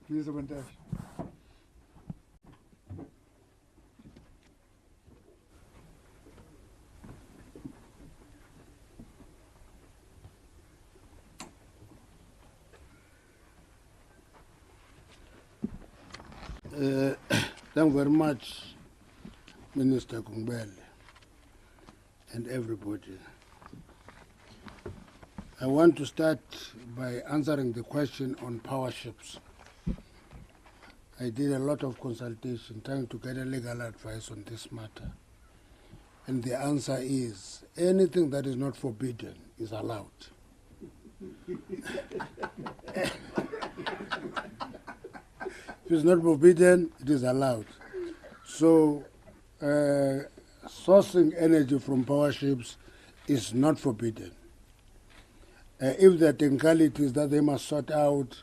Minister Mantashe. Thank you very much, Minister Kumbele, and everybody. I want to start by answering the question on power ships. I did a lot of consultation trying to get a legal advice on this matter. And the answer is, anything that is not forbidden is allowed. If it's not forbidden, it is allowed. So, sourcing energy from power ships is not forbidden. If there are technicalities that they must sort out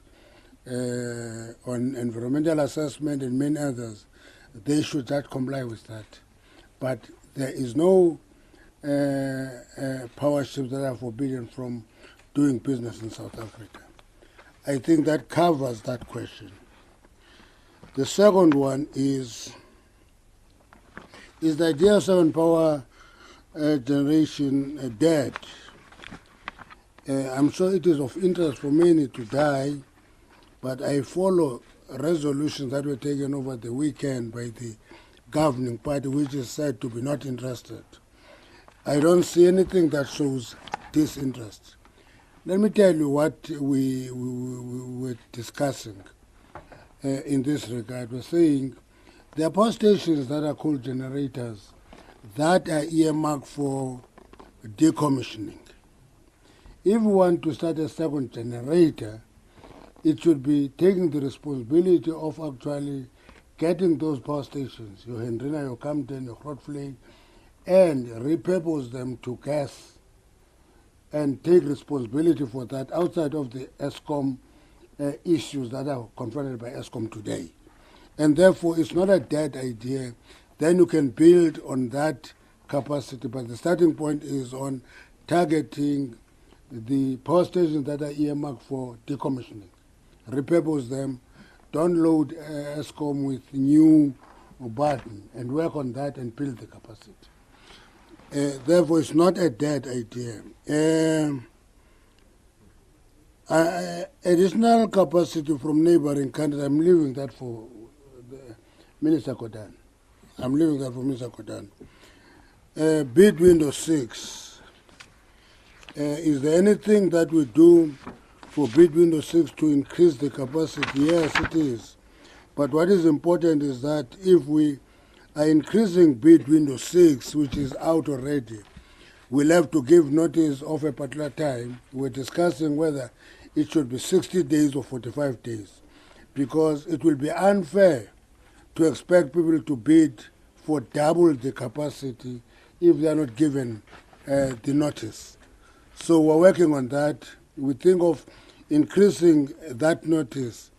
on environmental assessment and many others, they should not comply with that. But there is no power ships that are forbidden from doing business in South Africa. I think that covers that question. The second one is the idea of 7 power generation dead. I'm sure it is of interest for many to die, but I follow resolutions that were taken over the weekend by the governing party, which is said to be not interested. I don't see anything that shows disinterest. Let me tell you what we were discussing in this regard. We're saying there are power stations that are called generators that are earmarked for decommissioning. If we want to start a second generator, it should be taking the responsibility of actually getting those power stations, your Hendrina, your Camden, your Grootfontein, and repurpose them to gas and take responsibility for that outside of the Eskom issues that are confronted by Eskom today. And therefore, it's not a dead idea. Then you can build on that capacity, but the starting point is on targeting the power stations that are earmarked for decommissioning. Repurpose them, don't load ESCOM with new burden, and work on that and build the capacity. Therefore, it's not a dead idea. Additional capacity from neighboring countries, I'm leaving that for Minister Kodan. Bid window 6. Is there anything that we do for bid window 6 to increase the capacity? Yes, it is. But what is important is that if we are increasing bid window 6, which is out already, we'll have to give notice of a particular time. We're discussing whether it should be 60 days or 45 days, because it will be unfair to expect people to bid for double the capacity if they are not given the notice. So we're working on that. We think of increasing that notice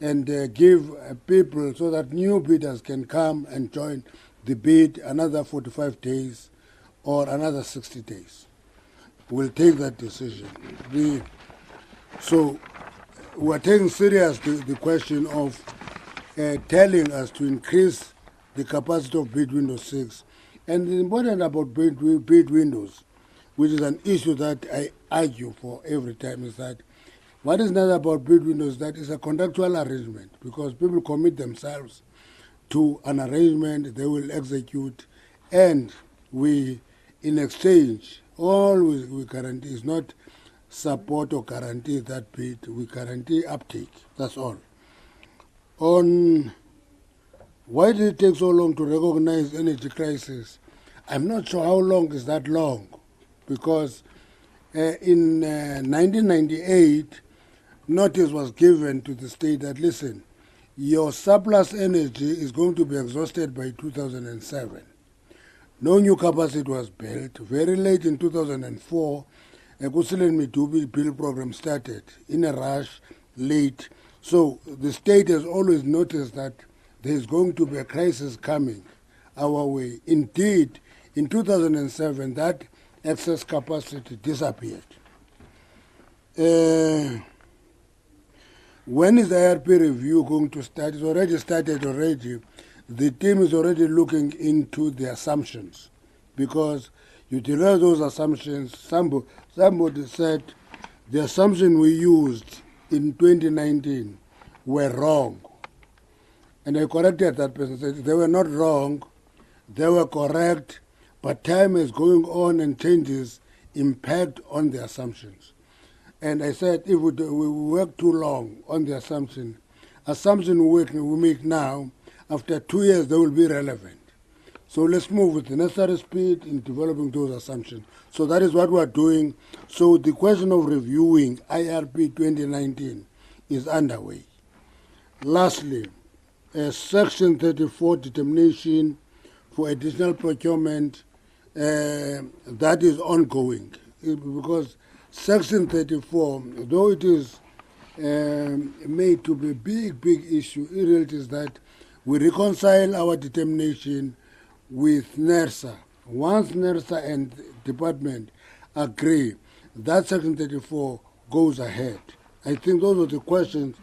and give people so that new bidders can come and join the bid another 45 days or another 60 days. We'll take that decision. So we're taking seriously the question of telling us to increase the capacity of bid window 6. And the important about bid windows, which is an issue that I argue for every time, is that what is nice about bid windows that it's a contractual arrangement, because people commit themselves to an arrangement they will execute, and we, in exchange, all we guarantee is not support or guarantee that bid, we guarantee uptake, that's all. On why did it take so long to recognize energy crisis, I'm not sure how long is that long, because in 1998, notice was given to the state that, listen, your surplus energy is going to be exhausted by 2007. No new capacity was built. Very late in 2004, a Kusilen Mitubi bill program started in a rush, late. So the state has always noticed that there is going to be a crisis coming our way. Indeed, in 2007, that excess capacity disappeared. When is the IRP review going to start? It's already started already. The team is already looking into the assumptions, because you derive those assumptions. Somebody said the assumption we used in 2019 were wrong. And I corrected that person, said they were not wrong, they were correct, but time is going on and changes impact on the assumptions. And I said if we work too long on the assumption we make now, after 2 years they will be relevant. So let's move with the necessary speed in developing those assumptions. So that is what we are doing. So the question of reviewing IRP 2019 is underway. Lastly, Section 34 determination for additional procurement, that is ongoing, because Section 34, though it is made to be a big issue, in reality is that we reconcile our determination with NERSA. Once NERSA and department agree, that Section 34 goes ahead. I think those are the questions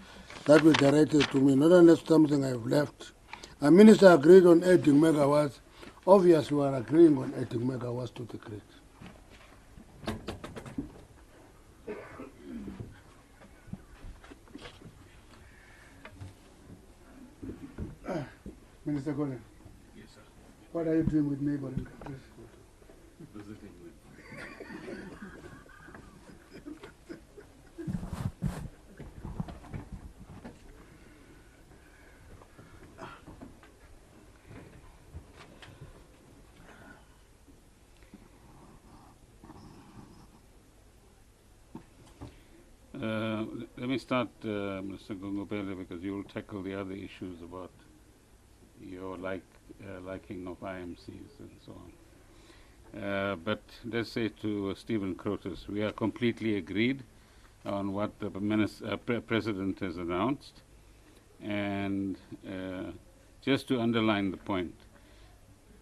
that were directed to me, not unless something I've left. A minister agreed on 80 megawatts. Obviously, we are agreeing on 80 megawatts to the grid. Minister Gordon. Yes, sir. What are you doing with neighboring countries? Visiting with. Let me start, Mr. Gungubele, because you will tackle the other issues about your liking of IMCs and so on. But let's say to Stephen Crotus, we are completely agreed on what the President has announced. And just to underline the point,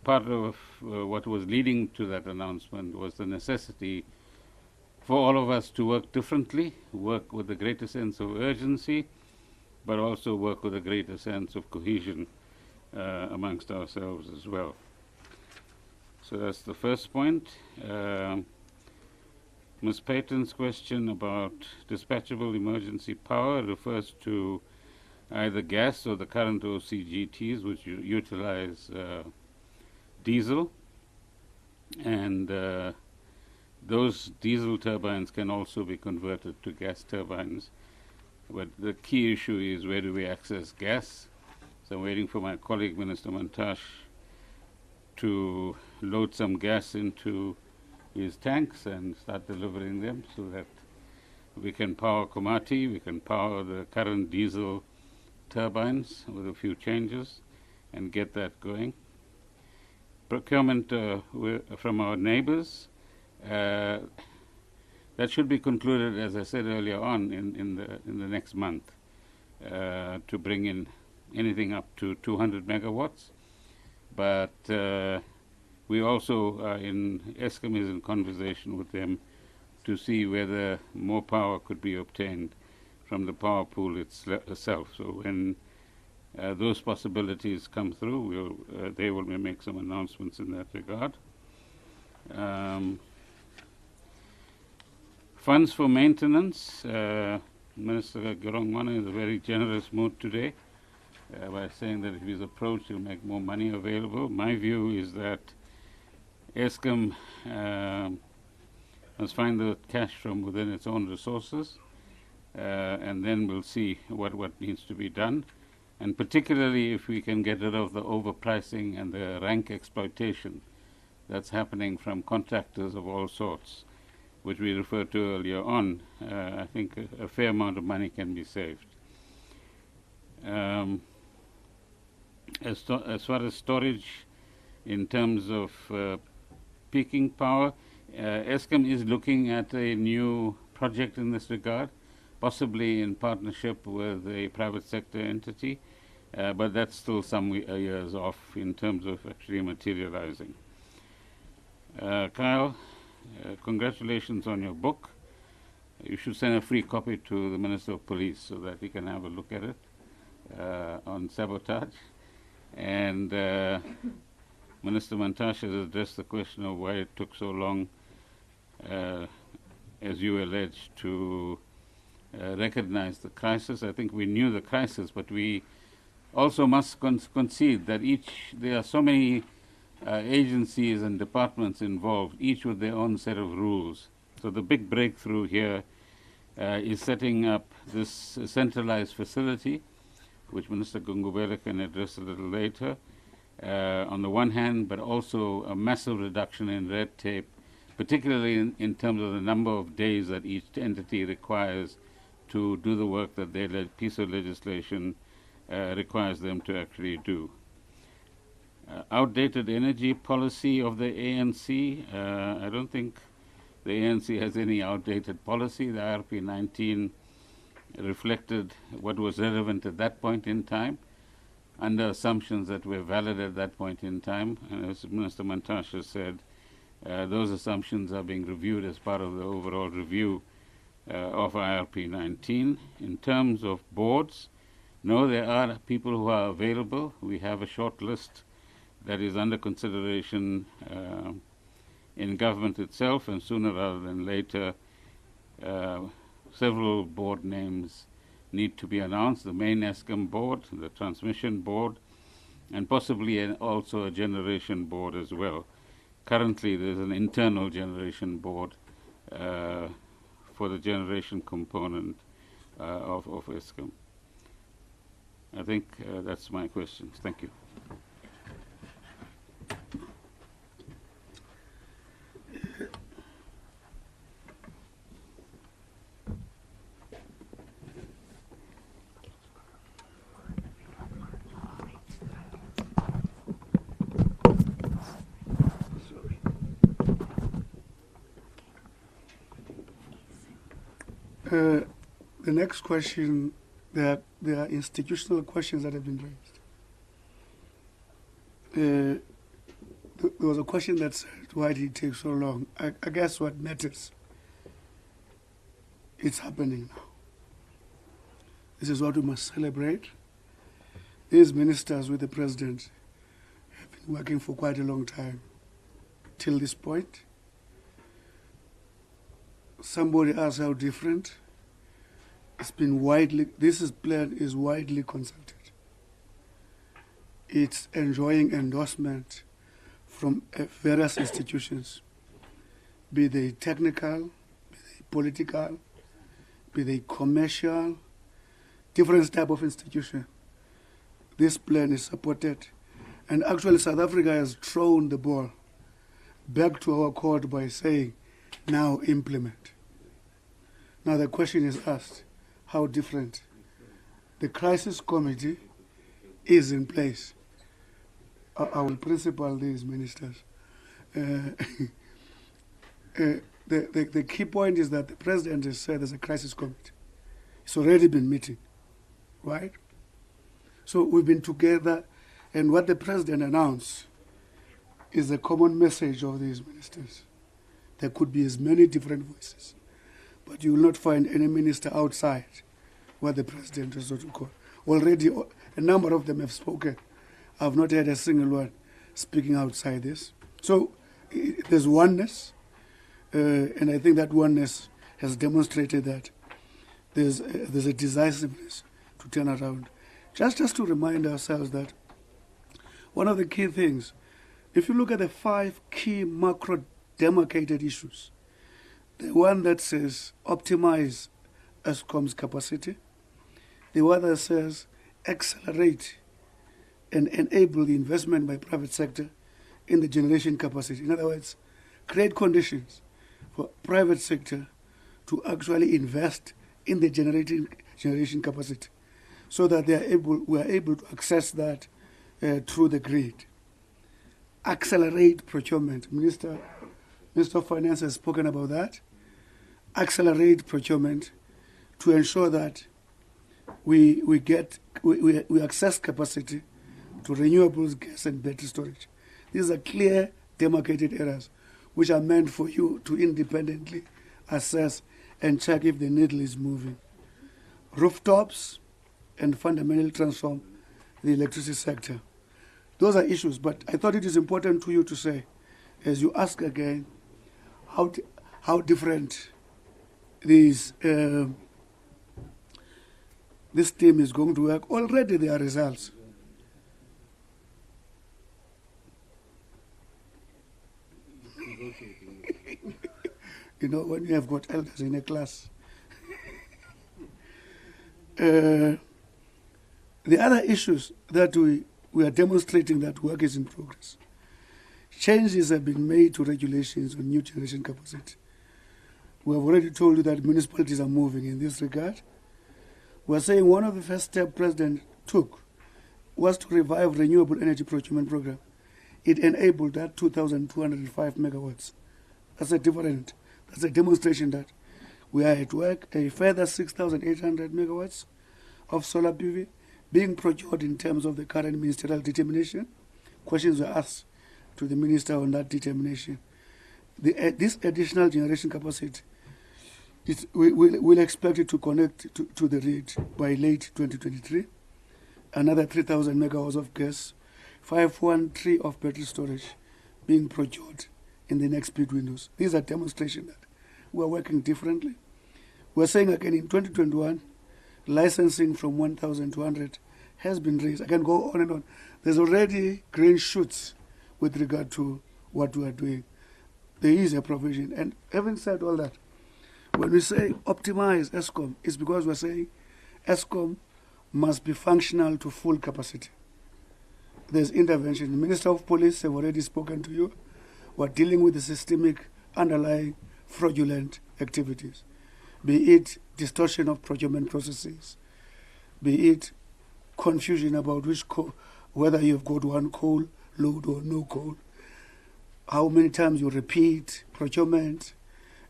part of what was leading to that announcement was the necessity for all of us to work differently, work with a greater sense of urgency, but also work with a greater sense of cohesion amongst ourselves as well. So that's the first point. Ms. Payton's question about dispatchable emergency power refers to either gas or the current OCGTs, which utilize diesel, and those diesel turbines can also be converted to gas turbines. But the key issue is, where do we access gas? So I'm waiting for my colleague, Minister Mantashe, to load some gas into his tanks and start delivering them so that we can power Komati, we can power the current diesel turbines with a few changes and get that going. Procurement from our neighbors, that should be concluded, as I said earlier on, in the next month, to bring in anything up to 200 megawatts. But we also Eskom is in conversation with them to see whether more power could be obtained from the power pool itself. So when those possibilities come through, they will make some announcements in that regard. Funds for maintenance. Minister Gorongwana is in a very generous mood today by saying that if he's approached, he'll make more money available. My view is that Eskom must find the cash from within its own resources, and then we'll see what needs to be done. And particularly if we can get rid of the overpricing and the rank exploitation that's happening from contractors of all sorts, which we referred to earlier on, I think a fair amount of money can be saved. As far as storage, in terms of peaking power, Eskom is looking at a new project in this regard, possibly in partnership with a private sector entity, but that's still some years off in terms of actually materializing. Kyle, congratulations on your book. You should send a free copy to the Minister of Police so that he can have a look at it on sabotage. And Minister Mantashe has addressed the question of why it took so long, as you alleged, to recognize the crisis. I think we knew the crisis, but we also must concede that there are so many agencies and departments involved, each with their own set of rules. So the big breakthrough here is setting up this centralized facility, which Minister Gungubele can address a little later, on the one hand, but also a massive reduction in red tape, particularly in terms of the number of days that each entity requires to do the work that their piece of legislation requires them to actually do. Outdated energy policy of the ANC. I don't think the ANC has any outdated policy. The IRP 19 reflected what was relevant at that point in time, under assumptions that were valid at that point in time. And as Minister Mantashe said, those assumptions are being reviewed as part of the overall review of IRP 19. In terms of boards, no, there are people who are available. We have a short list that is under consideration in government itself, and sooner rather than later, several board names need to be announced: the main Eskom board, the transmission board, and possibly also a generation board as well. Currently, there's an internal generation board for the generation component of Eskom. I think that's my questions. Thank you. The next question, there are institutional questions that have been raised. There was a question that said, why did it take so long? I guess what matters It's happening now. This is what we must celebrate. These ministers with the president have been working for quite a long time till this point. Somebody asked how different. It's been widely, plan is widely consulted. It's enjoying endorsement from various institutions, be they technical, be they political, be they commercial, different type of institution. This plan is supported, and actually South Africa has thrown the ball back to our court by saying, now implement. Now the question is asked, how different? The crisis committee is in place. I will principal these ministers. The key point is that the president has said there's a crisis committee. It's already been meeting, right? So we've been together, and what the president announced is a common message of these ministers. There could be as many different voices, but you will not find any minister outside what the president has to call. Already, a number of them have spoken. I've not heard a single one speaking outside this. So there's oneness, and I think that oneness has demonstrated that there's a decisiveness to turn around. Just to remind ourselves that one of the key things, if you look at the 5 key macro demarcated issues, the one that says optimize Eskom's capacity, the one that says accelerate and enable the investment by private sector in the generation capacity. In other words, create conditions for private sector to actually invest in the generation capacity, so that we are able to access that through the grid. Accelerate procurement. Minister of Finance has spoken about that. Accelerate procurement to ensure that we access capacity to renewables, gas, and battery storage. These are clear, demarcated areas which are meant for you to independently assess and check if the needle is moving. Rooftops and fundamentally transform the electricity sector. Those are issues, but I thought it is important to you to say, as you ask again, how different this team is going to work. Already there are results. You know, when you have got elders in a class. The other issues that we are demonstrating that work is in progress. Changes have been made to regulations on new generation capacity. We have already told you that municipalities are moving in this regard. We are saying one of the first steps President took was to revive renewable energy procurement program. It enabled that 2,205 megawatts. That's a demonstration that we are at work. A further 6,800 megawatts of solar PV being procured in terms of the current ministerial determination. Questions were asked to the minister on that determination. This additional generation capacity, we'll expect it to connect to the grid by late 2023. Another 3,000 megawatts of gas, 513 of battery storage being procured in the next bid windows. These are demonstrations that we're working differently. We're saying again in 2021, licensing from 1,200 has been raised. I can go on and on. There's already green shoots with regard to what we are doing. There is a provision. And having said all that, when we say optimize Eskom, it's because we're saying Eskom must be functional to full capacity. There's intervention. The Minister of Police have already spoken to you. We're dealing with the systemic underlying fraudulent activities, be it distortion of procurement processes, be it confusion about whether you've got one coal load or no coal, how many times you repeat procurement,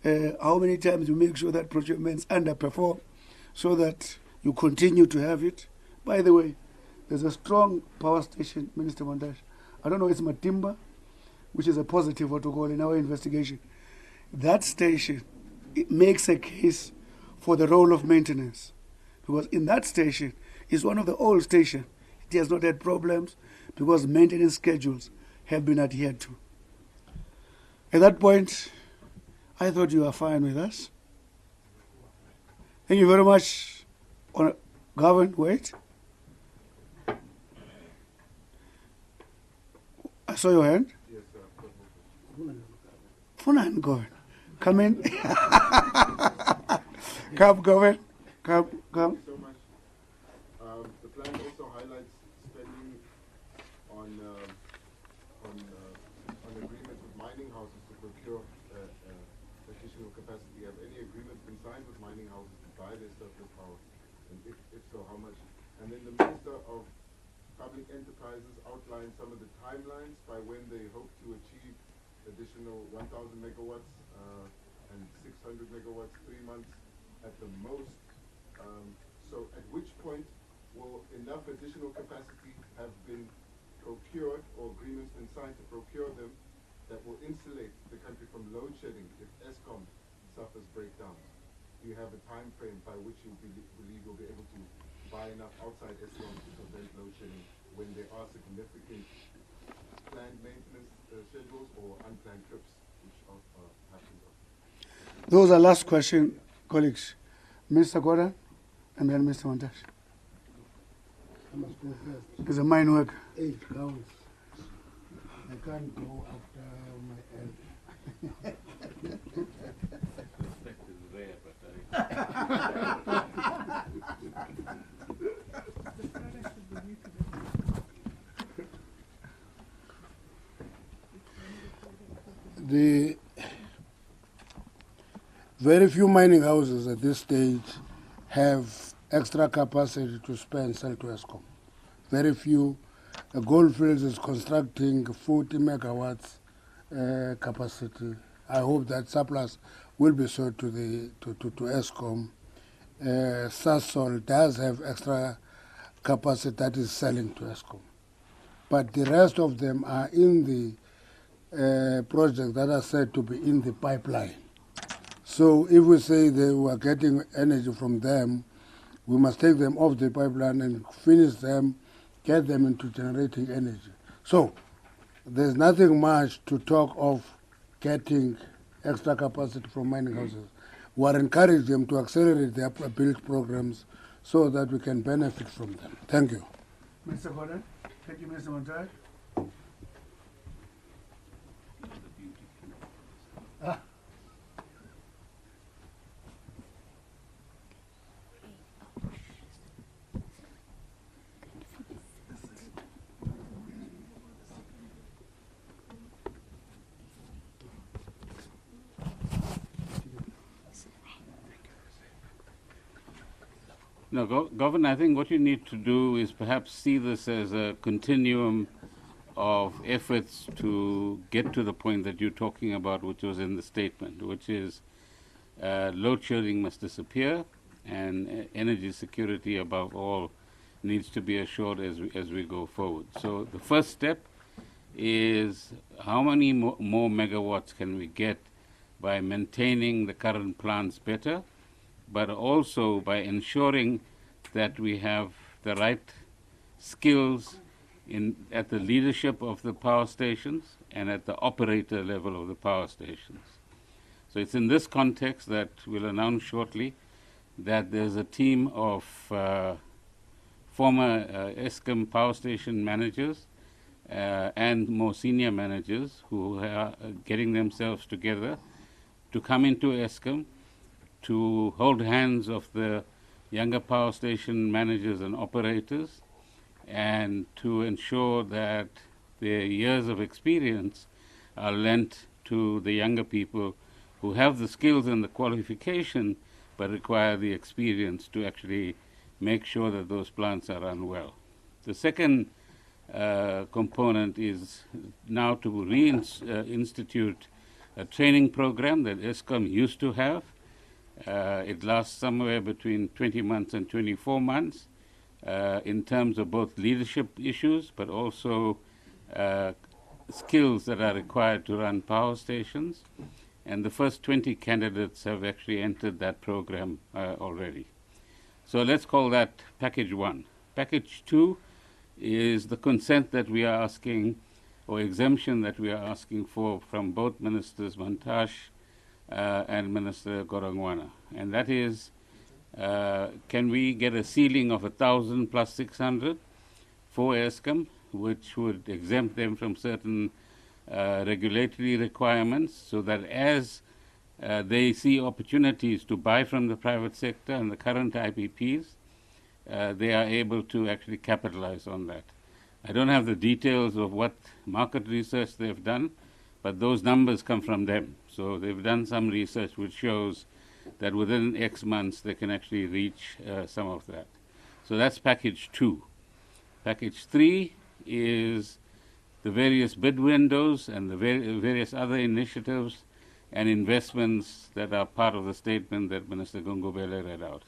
how many times you make sure that procurements underperform so that you continue to have it. By the way, there's a strong power station, Minister Mondash. I don't know, it's Matimba, which is a positive protocol in our investigation. That station, it makes a case for the role of maintenance, because in that station is one of the old stations. It has not had problems because maintenance schedules have been adhered to. At that point, I thought you were fine with us. Thank you very much. Govern, wait. I saw your hand. Yes, sir. Funan, Govern. Come in. Come, Govern. Come. Thank you so much. The plan also highlights spending on agreements with mining houses to procure additional capacity. Have any agreements been signed with mining houses to buy their surplus power? And if so, how much? And then the Minister of Public Enterprises outlined some of the timelines by when they hope to achieve additional 1,000 megawatts and 600 megawatts, 3 months at the most. So at which point will enough additional capacity have been procured or agreements been signed to procure them that will insulate the country from load shedding if ESCOM suffers breakdowns? Do you have a time frame by which you believe you'll be able to buy enough outside ESCOM to prevent load shedding when there are significant planned maintenance schedules or unplanned trips which are happening? Those are last question, colleagues. Mr. Gordon and then Mr. Montash. I must go first. It's a mine work. 8 counts. I can't go after my end. Respect is rare, but The very few mining houses at this stage have extra capacity to spend sell to ESCOM. Very few. Goldfields is constructing 40 megawatts capacity. I hope that surplus will be sold to ESCOM. Sasol does have extra capacity that is selling to ESCOM. But the rest of them are in the projects that are said to be in the pipeline. So if we say they were getting energy from them, we must take them off the pipeline and finish them, get them into generating energy. So there's nothing much to talk of getting extra capacity from mining houses. We are encouraging them to accelerate their build programs so that we can benefit from them. Thank you. Mr. Gordon. Thank you, Mr. Montash. No, Governor, I think what you need to do is perhaps see this as a continuum of efforts to get to the point that you're talking about, which was in the statement, which is load shedding must disappear and energy security above all needs to be assured as we go forward. So the first step is how many more megawatts can we get by maintaining the current plants better, but also by ensuring that we have the right skills at the leadership of the power stations and at the operator level of the power stations. So it's in this context that we'll announce shortly that there's a team of former ESCOM power station managers and more senior managers who are getting themselves together to come into ESCOM to hold hands of the younger power station managers and operators and to ensure that their years of experience are lent to the younger people who have the skills and the qualification but require the experience to actually make sure that those plants are run well. The second component is now to reinstitute a training program that ESCOM used to have. It lasts somewhere between 20 months and 24 months in terms of both leadership issues but also skills that are required to run power stations. and the first 20 candidates have actually entered that program already. So let's call that package 1. Package 2 is the consent that we are asking, or exemption that we are asking for from both Ministers Mantashe and Minister Gorongwana. And that is, can we get a ceiling of 1,000 plus 600 for Eskom, which would exempt them from certain regulatory requirements, so that as they see opportunities to buy from the private sector and the current IPPs, they are able to actually capitalize on that. I don't have the details of what market research they've done, but those numbers come from them. So they've done some research which shows that within X months they can actually reach some of that. So that's package 2. Package 3 is the various bid windows and the various other initiatives and investments that are part of the statement that Minister Gungubele read out.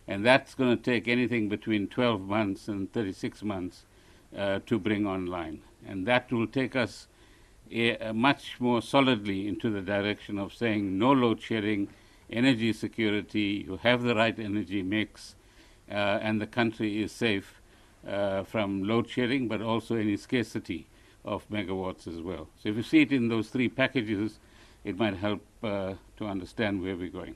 And that's going to take anything between 12 months and 36 months to bring online. And that will take us much more solidly into the direction of saying no load shedding, energy security, you have the right energy mix, and the country is safe from load shedding, but also any scarcity of megawatts as well. So if you see it in those 3 packages, it might help to understand where we're going.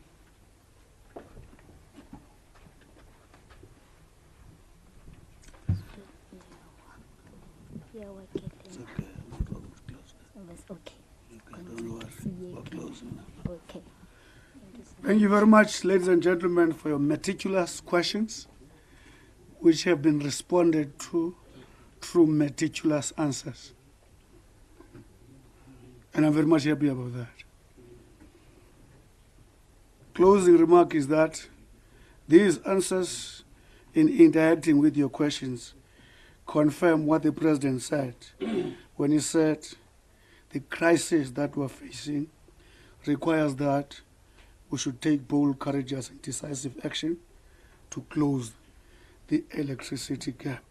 Thank you very much, ladies and gentlemen, for your meticulous questions, which have been responded to through meticulous answers. And I'm very much happy about that. Closing remark is that these answers, in interacting with your questions, confirm what the President said when he said the crisis that we're facing requires that we should take bold, courageous, and decisive action to close the electricity gap.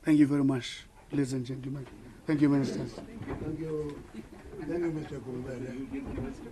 Thank you very much, ladies and gentlemen. Thank you, Ministers. Thank you. Thank you, Mr. Gungubele. Thank you, Mr.